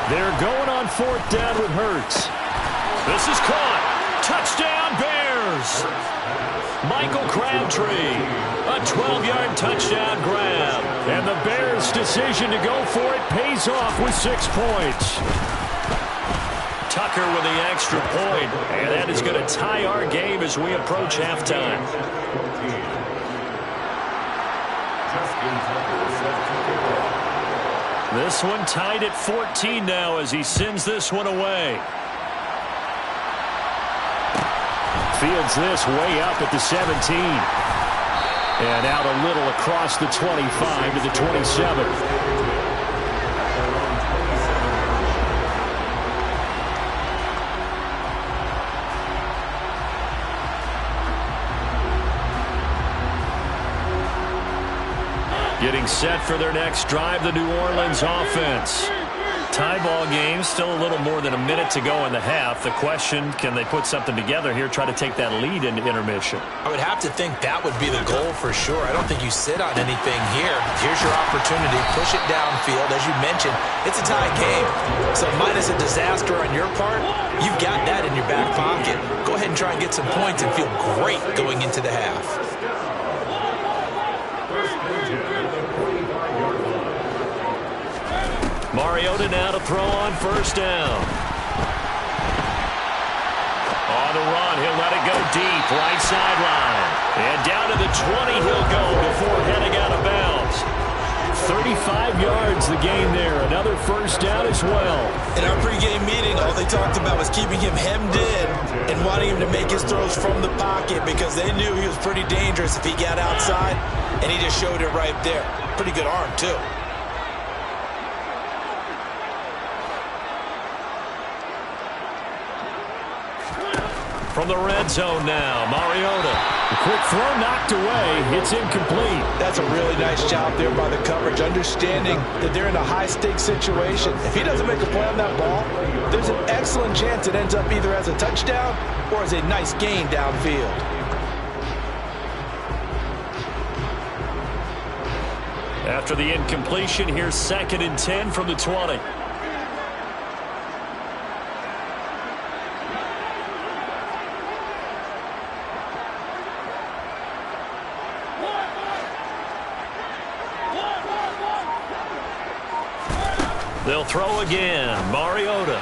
They're going on 4th down with Hurts. This is caught. Touchdown, Bears. Michael Crabtree, a 12-yard touchdown grab. And the Bears' decision to go for it pays off with 6 points. Tucker with the extra point, and that is going to tie our game as we approach halftime. This one tied at 14 now as he sends this one away. Fields this way up at the 17. And out a little across the 25 to the 27. Getting set for their next drive, the New Orleans offense. Tie ball game, still a little more than a minute to go in the half. The question, can they put something together here, try to take that lead into intermission? I would have to think that would be the goal for sure. I don't think you sit on anything here. Here's your opportunity. Push it downfield. As you mentioned, it's a tie game. So minus a disaster on your part, you've got that in your back pocket. Go ahead and try and get some points and feel great going into the half. Mariota now to throw on 1st down. On the run, he'll let it go deep, right sideline. And down to the 20 he'll go before heading out of bounds. 35 yards the gain there. Another 1st down as well. In our pregame meeting, all they talked about was keeping him hemmed in and wanting him to make his throws from the pocket because they knew he was pretty dangerous if he got outside, and he just showed it right there. Pretty good arm, too. From the red zone now, Mariota. The quick throw knocked away. It's incomplete. That's a really nice job there by the coverage, understanding that they're in a high-stakes situation. If he doesn't make a play on that ball, there's an excellent chance it ends up either as a touchdown or as a nice gain downfield. After the incompletion, here's 2nd and 10 from the 20. They'll throw again. Mariota.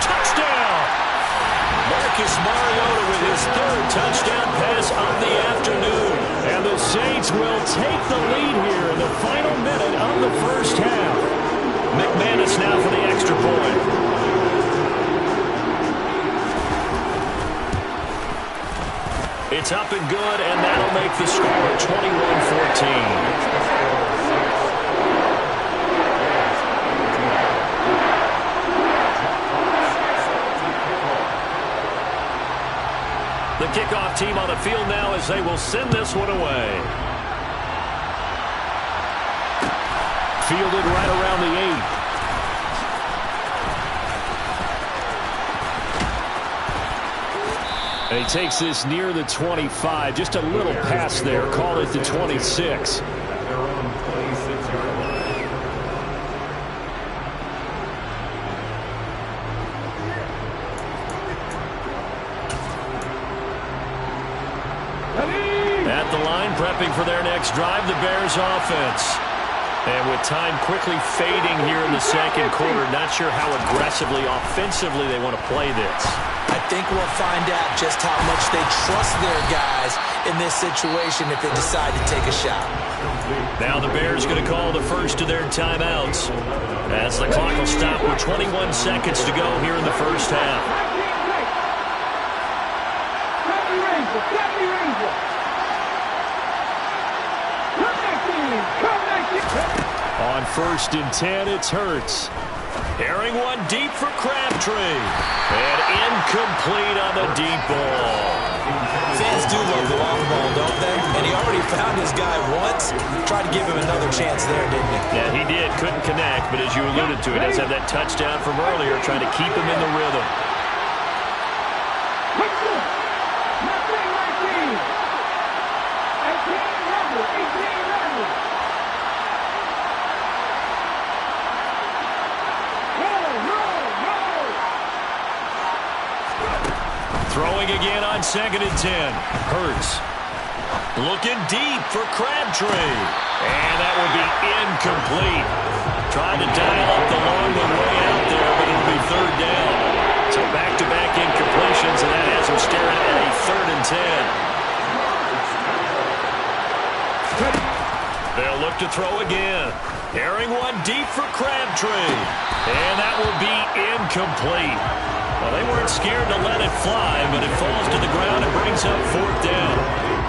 Touchdown! Marcus Mariota with his 3rd touchdown pass of the afternoon. And the Saints will take the lead here in the final minute of the 1st half. McManus now for the extra point. It's up and good, and that'll make the score 21-14. The kickoff team on the field now as they will send this one away. Fielded right around the 8. And he takes this near the 25. Just a little pass there. Call it the 26. Prepping for their next drive, the Bears offense. And with time quickly fading here in the 2nd quarter, not sure how aggressively, offensively they want to play this. I think we'll find out just how much they trust their guys in this situation if they decide to take a shot. Now the Bears going to call the first of their timeouts as the clock will stop with 21 seconds to go here in the 1st half. On 1st and 10, it's Hurts. Airing one deep for Crabtree. And incomplete on the deep ball. Fans do love the long ball, don't they? And he already found his guy once. Tried to give him another chance there, didn't he? Yeah, he did. Couldn't connect, but as you alluded to, he does have that touchdown from earlier, trying to keep him in the rhythm. on 2nd and 10. Hurts. Looking deep for Crabtree. And that will be incomplete. Trying to dial up the long one way out there, but it'll be 3rd down. So back-to-back incompletions, and that has him staring at a 3rd and 10. They'll look to throw again. Airing one deep for Crabtree. And that will be incomplete. Well, they weren't scared to let it fly, but it falls to the ground and brings up 4th down.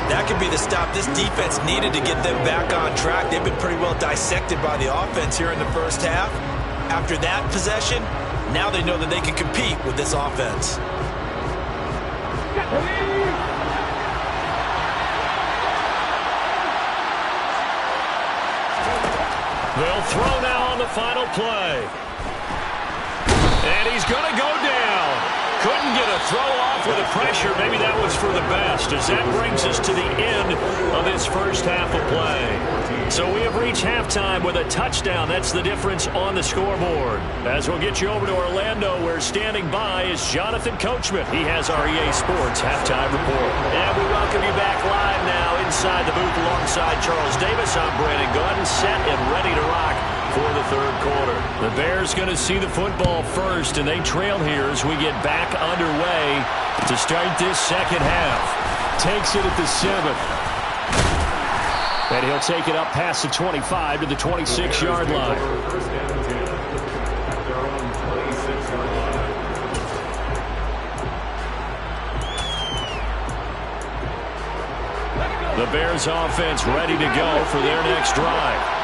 That could be the stop this defense needed to get them back on track. They've been pretty well dissected by the offense here in the first half. After that possession, now they know that they can compete with this offense. They'll throw now on the final play. And he's going to go down. Couldn't get a throw off with the pressure. Maybe that was for the best, as that brings us to the end of this first half of play. So we have reached halftime with a touchdown. That's the difference on the scoreboard. As we'll get you over to Orlando, where standing by is Jonathan Coachman. He has our EA Sports halftime report. And we welcome you back live now inside the booth alongside Charles Davis. I'm Brandon Gordon, set and ready to rock for the 3rd quarter. The Bears going to see the football first, and they trail here as we get back underway to start this second half. Takes it at the 7th. And he'll take it up past the 25 to the 26-yard line. The Bears offense ready to go for their next drive.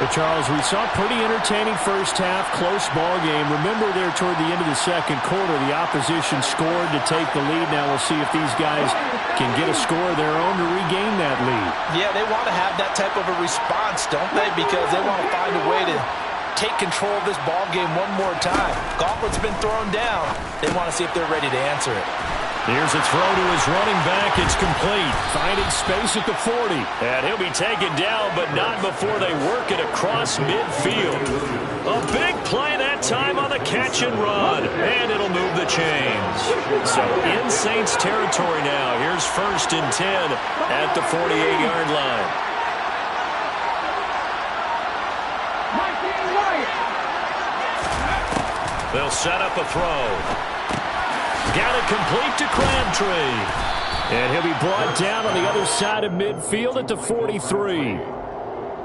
But Charles, we saw a pretty entertaining first half, close ball game. Remember there toward the end of the 2nd quarter, the opposition scored to take the lead. Now we'll see if these guys can get a score of their own to regain that lead. Yeah, they want to have that type of a response, don't they? Because they want to find a way to take control of this ball game one more time. Gauntlet's been thrown down. They want to see if they're ready to answer it. Here's a throw to his running back. It's complete. Finding space at the 40. And he'll be taken down, but not before they work it across midfield. A big play that time on the catch and run. And it'll move the chains. So in Saints territory now. Here's 1st and 10 at the 48-yard line. They'll set up a throw. Got it complete to Crabtree. And he'll be brought down on the other side of midfield at the 43.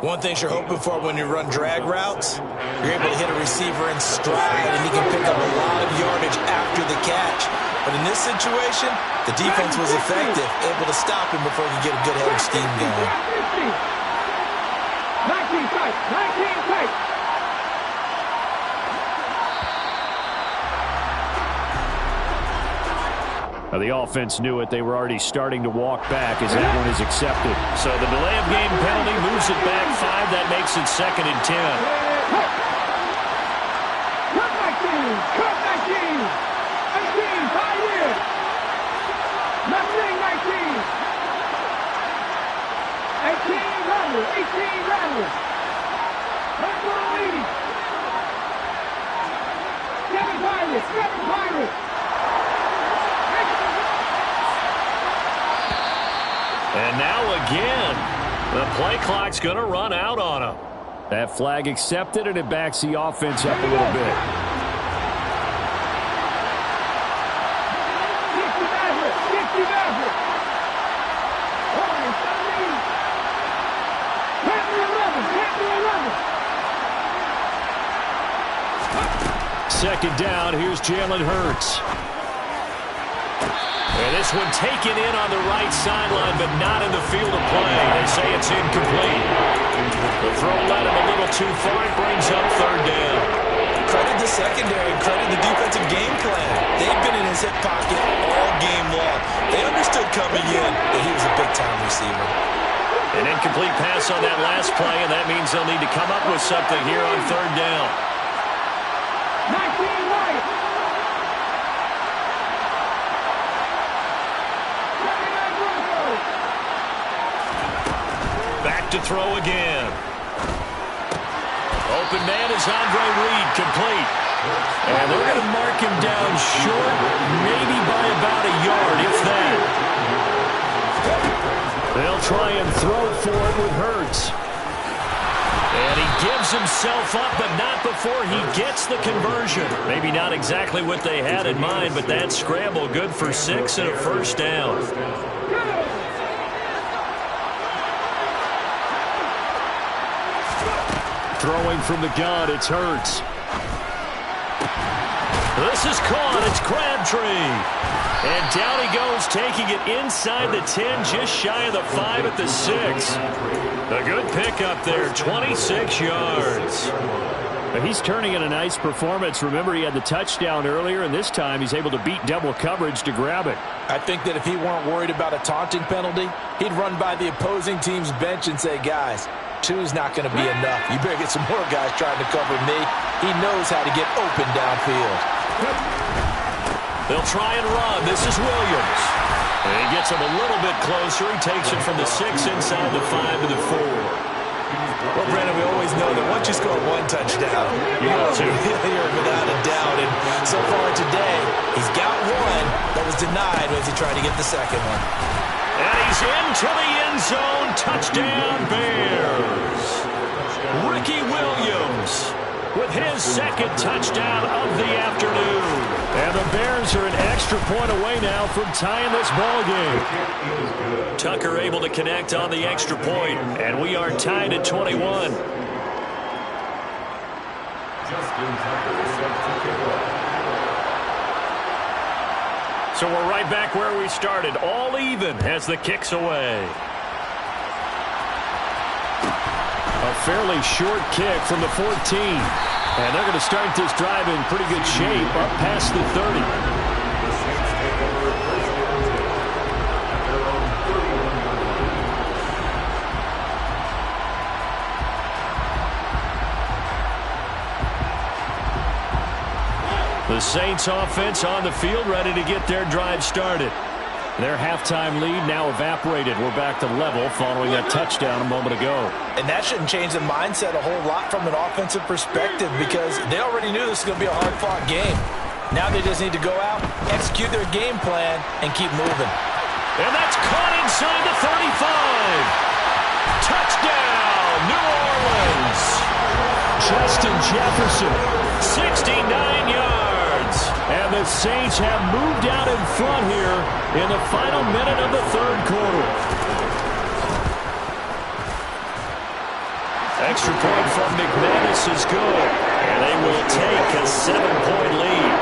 One thing you're hoping for when you run drag routes, you're able to hit a receiver in stride, and he can pick up a lot of yardage after the catch. But in this situation, the defense was effective, able to stop him before he could get a good head of steam going. 19 tight. The offense knew it. They were already starting to walk back as that one is accepted. So the delay of game penalty moves it back 5. That makes it 2nd and 10. Cut 19. 18, 5 years. Left wing 19. 18 rattlers. Left one lead. 7 Pirates. And now again, the play clock's going to run out on him. That flag accepted, and it backs the offense up a little bit. Second down, here's Jalen Hurts. And this one taken in on the right sideline, but not in the field of play. They say it's incomplete. The throw led him a little too far. It brings up 3rd down. Credit the secondary, credit the defensive game plan. They've been in his hip pocket all game long. They understood coming in that he was a big-time receiver. An incomplete pass on that last play, and that means they'll need to come up with something here on 3rd down. 19 right. Back to throw again. Open man is Andre Reed, complete. And they're going to mark him down short, maybe by about a yard, if that. They'll try and throw for it with Hurts. And he gives himself up, but not before he gets the conversion. Maybe not exactly what they had in mind, but that scramble good for 6 and a first down. Throwing from the gun, it's Hurts. This is caught. It's Crabtree. And down he goes, taking it inside the 10, just shy of the 5 at the 6. A good pickup there, 26 yards. But he's turning in a nice performance. Remember, he had the touchdown earlier, and this time he's able to beat double coverage to grab it. I think that if he weren't worried about a taunting penalty, he'd run by the opposing team's bench and say, guys, 2's not going to be enough. You better get some more guys trying to cover me. He knows how to get open downfield. They'll try and run. This is Williams. And he gets him a little bit closer. He takes it from the 6 inside the 5 to the 4. Well, Brandon, we always know that once you score one touchdown, you're without a doubt. And so far today, he's got one that was denied as he tried to get the second one. And he's into the end zone. Touchdown, Bears. Ricky Williams with his second touchdown of the afternoon. And the Bears are an extra point away now from tying this ball game. Tucker able to connect on the extra point, and we are tied at 21. So we're right back where we started, all even as the kick's away. A fairly short kick from the 14. And they're going to start this drive in pretty good shape up past the 30. The Saints offense on the field ready to get their drive started. Their halftime lead now evaporated. We're back to level following that touchdown a moment ago. And that shouldn't change the mindset a whole lot from an offensive perspective because they already knew this was going to be a hard-fought game. Now they just need to go out, execute their game plan, and keep moving. And that's caught inside the 35. Touchdown, New Orleans. Justin Jefferson, 69 yards. And the Saints have moved out in front here in the final minute of the third quarter. Extra point from McManus is good. And they will take a 7-point lead.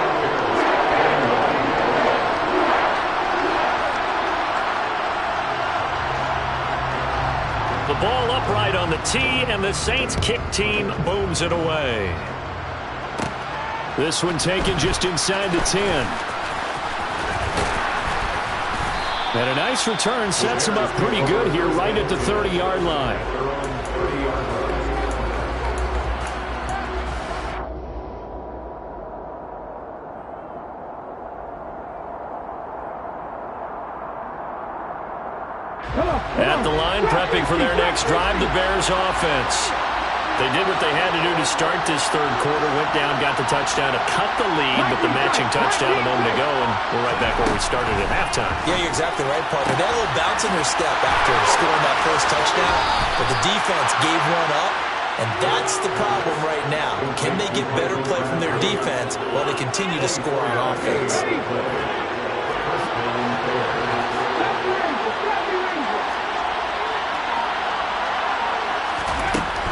The ball upright on the tee, and the Saints kick team booms it away. This one taken just inside the 10. And a nice return sets him up pretty good here right at the 30-yard line. At the line, prepping for their next drive, the Bears offense. They did what they had to do to start this third quarter, went down, got the touchdown to cut the lead, but the matching touchdown a moment ago, and we're right back where we started at halftime. Yeah, you're exactly right, partner. They had a little bounce in their step after scoring that first touchdown, but the defense gave one up, and that's the problem right now. Can they get better play from their defense while they continue to score on offense?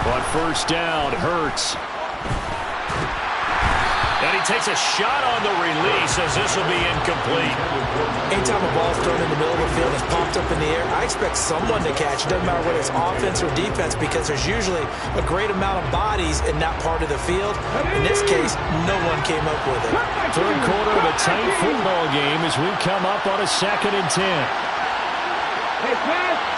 On first down, Hurts. And he takes a shot on the release as this will be incomplete. Anytime a ball's thrown in the middle of the field and it's popped up in the air, I expect someone to catch it. Doesn't matter whether it's offense or defense because there's usually a great amount of bodies in that part of the field. In this case, no one came up with it. Third quarter of a tight football game as we come up on a 2nd and 10. Hey, pass.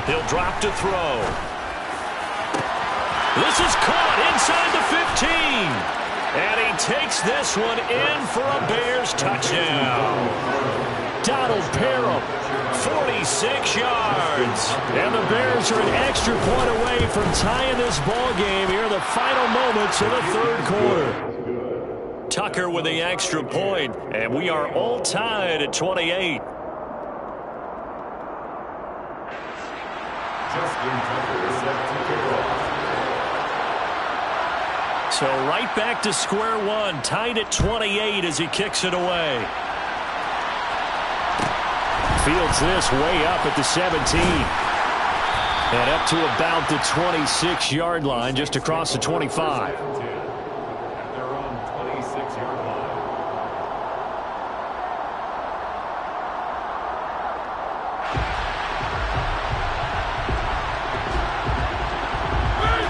He'll drop to throw. This is caught inside the 15. And he takes this one in for a Bears touchdown. Donald Parham, 46 yards. And the Bears are an extra point away from tying this ball game here in the final moments of the third quarter. Tucker with the extra point, and we are all tied at 28. So right back to square one, tied at 28 as he kicks it away. Fields this way up at the 17. And up to about the 26-yard line, just across the 25. At their own 26-yard line.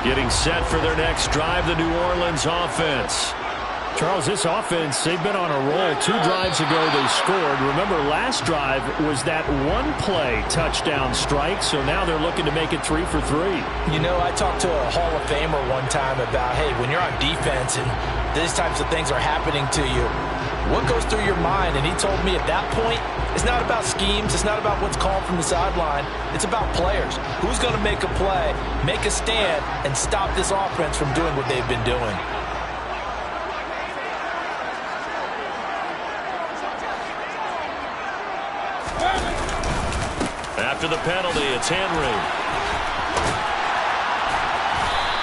Getting set for their next drive, the New Orleans offense. Charles, this offense, they've been on a roll. 2 drives ago they scored. Remember, last drive was that one-play touchdown strike, so now they're looking to make it 3 for 3. You know, I talked to a Hall of Famer one time about, hey, when you're on defense and these types of things are happening to you, what goes through your mind? And he told me at that point, it's not about schemes. It's not about what's called from the sideline. It's about players. Who's going to make a play, make a stand, and stop this offense from doing what they've been doing? After the penalty, it's Henry.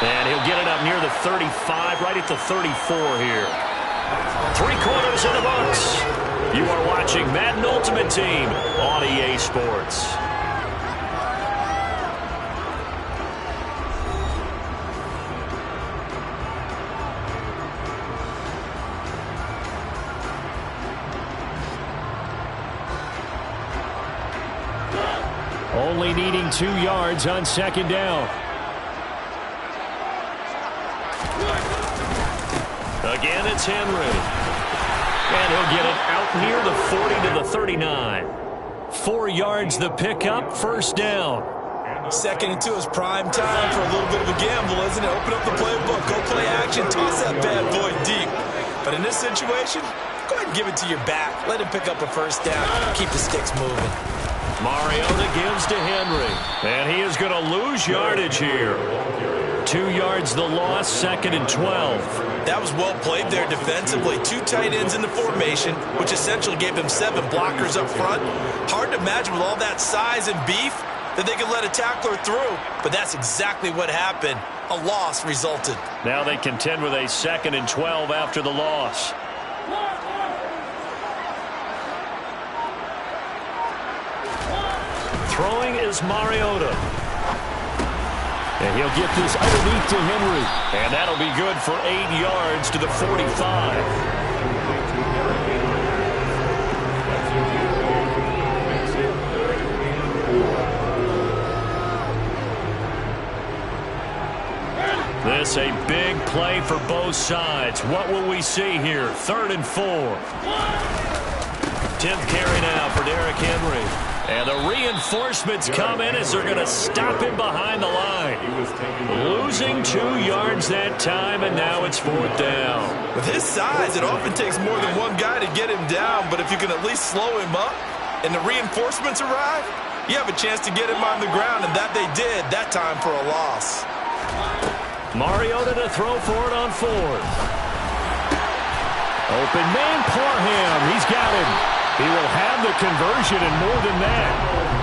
And he'll get it up near the 35, right at the 34 here. 3 quarters in the books. You are watching Madden Ultimate Team on EA Sports. Only needing 2 yards on second down. Again, it's Henry. And he'll get it out near the 40 to the 39. 4 yards the pickup, first down. 2nd and 2 is prime time for a little bit of a gamble, isn't it? Open up the playbook, go play action, toss that bad boy deep. But in this situation, go ahead and give it to your back. Let him pick up a first down. Keep the sticks moving. Mariota gives to Henry. And he is going to lose yardage here. 2 yards the loss, 2nd and 12. That was well played there defensively. 2 tight ends in the formation, which essentially gave them 7 blockers up front. Hard to imagine with all that size and beef that they could let a tackler through. But that's exactly what happened. A loss resulted. Now they contend with a 2nd and 12 after the loss. Throwing is Mariota. And he'll get this underneath to Henry. And that'll be good for 8 yards to the 45. This a big play for both sides. What will we see here? 3rd and 4. 10th carry now for Derrick Henry. And the reinforcements come in as they're going to stop him behind the line. Losing 2 yards that time, and now it's 4th down. With his size, it often takes more than one guy to get him down, but if you can at least slow him up and the reinforcements arrive, you have a chance to get him on the ground, and that they did, that time for a loss. Mariota to throw for it on 4th. Open man, Parham. He's got him. He will have the conversion and more than that.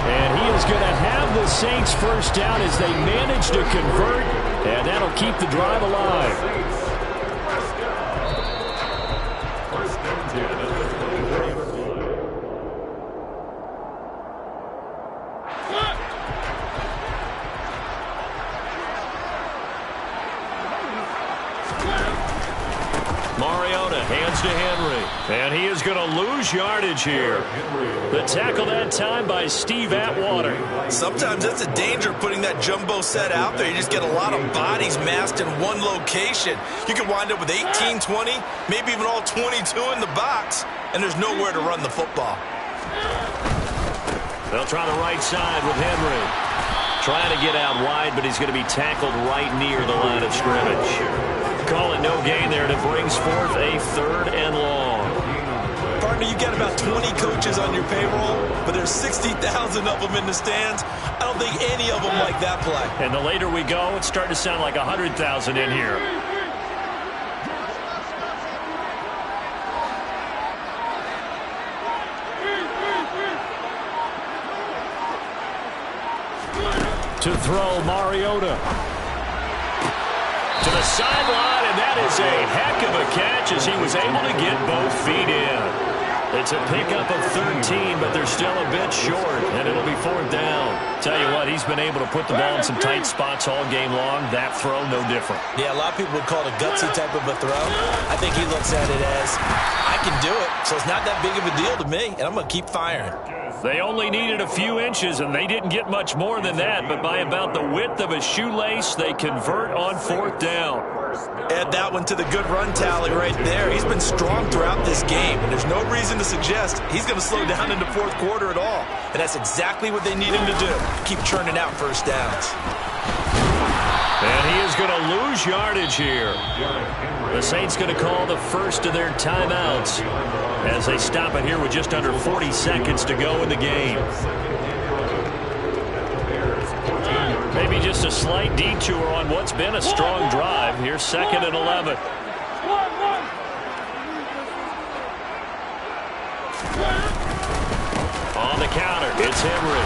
And he is going to have the Saints first down as they manage to convert. And that'll keep the drive alive. Mariota hands to Henry. And he is going to lose yardage here. The tackle that time by Steve Atwater. Sometimes that's a danger putting that jumbo set out there. You just get a lot of bodies massed in one location. You can wind up with 18, 20, maybe even all 22 in the box, and there's nowhere to run the football. They'll try the right side with Henry. Trying to get out wide, but he's going to be tackled right near the line of scrimmage. Call it no gain there, and it brings forth a 3rd and long. Part Partner, you got about 20 coaches on your payroll, but there's 60,000 of them in the stands. I don't think any of them like that play. And the later we go, it's starting to sound like 100,000 in here. To throw, Mariota. To the sideline, and that is a heck of a catch as he was able to get both feet in. It's a pickup of 13, but they're still a bit short, and it'll be 4th down. Tell you what, he's been able to put the ball in some tight spots all game long. That throw, no different. Yeah, a lot of people would call it a gutsy type of a throw. I think he looks at it as, I can do it, so it's not that big of a deal to me, and I'm going to keep firing. They only needed a few inches, and they didn't get much more than that, but by about the width of a shoelace, they convert on 4th down. Add that one to the good run tally right there. He's been strong throughout this game, and there's no reason to suggest he's going to slow down in the 4th quarter at all. And that's exactly what they need him to do. Keep churning out first downs. And he is going to lose yardage here. The Saints going to call the first of their timeouts as they stop it here with just under 40 seconds to go in the game. Maybe just a slight detour on what's been a strong drive. Here's 2nd and 11. On the counter, it's Henry.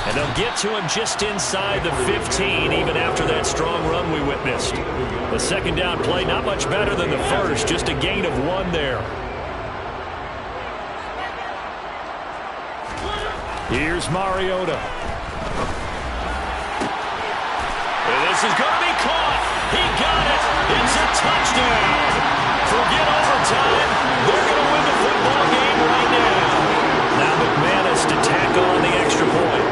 And they'll get to him just inside the 15, even after that strong run we witnessed. The 2nd down play, not much better than the first, just a gain of 1 there. Here's Mariota. And this is going to be caught. He got it. It's a touchdown. Forget overtime. They're going to win the football game right now. Now McManus to tack on the extra point.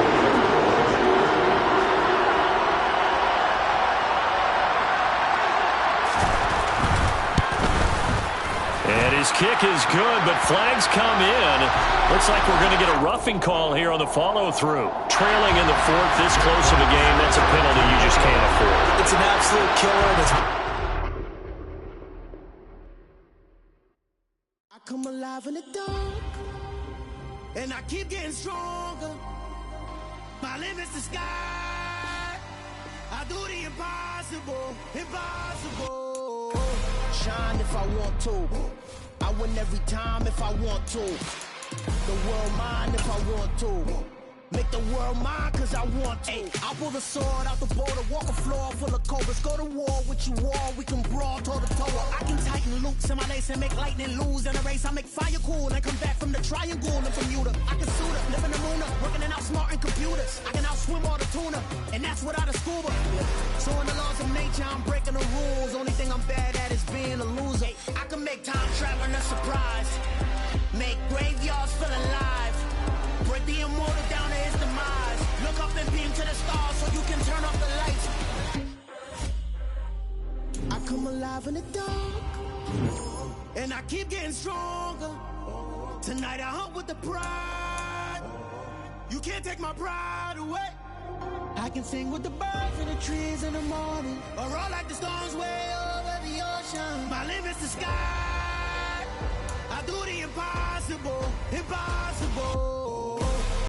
And his kick is good, but flags come in. Looks like we're going to get a roughing call here on the follow-through. Trailing in the 4th, this close of a game, that's a penalty you just can't afford. It's an absolute killer. I come alive in the dark, and I keep getting stronger. My limit's the sky. I do the impossible, impossible. Shine if I want to. I win every time if I want to. The world mine if I want to. Make the world mine cause I want to. I pull the sword out the border, walk a floor full of cobras. Go to war with you all, we can brawl toe to toe. I can tighten loops in my lace and make lightning lose in a race. I make fire cool and come back from the triangle and Bermuda. I can suit up, live in the moon up, working and outsmarting computers. I can outswim all the tuna, and that's without a scuba. So in the laws of nature, I'm breaking the rules. Only thing I'm bad at is being a loser. I can make time traveling a surprise. Make graveyards feel alive. Break the immortal down to his demise. Look up and beam to the stars so you can turn off the lights. I come alive in the dark, and I keep getting stronger. Tonight I hunt with the pride. You can't take my pride away. I can sing with the birds and the trees in the morning, or roll like the storms way over the ocean. My limit's the sky. I do the impossible, impossible.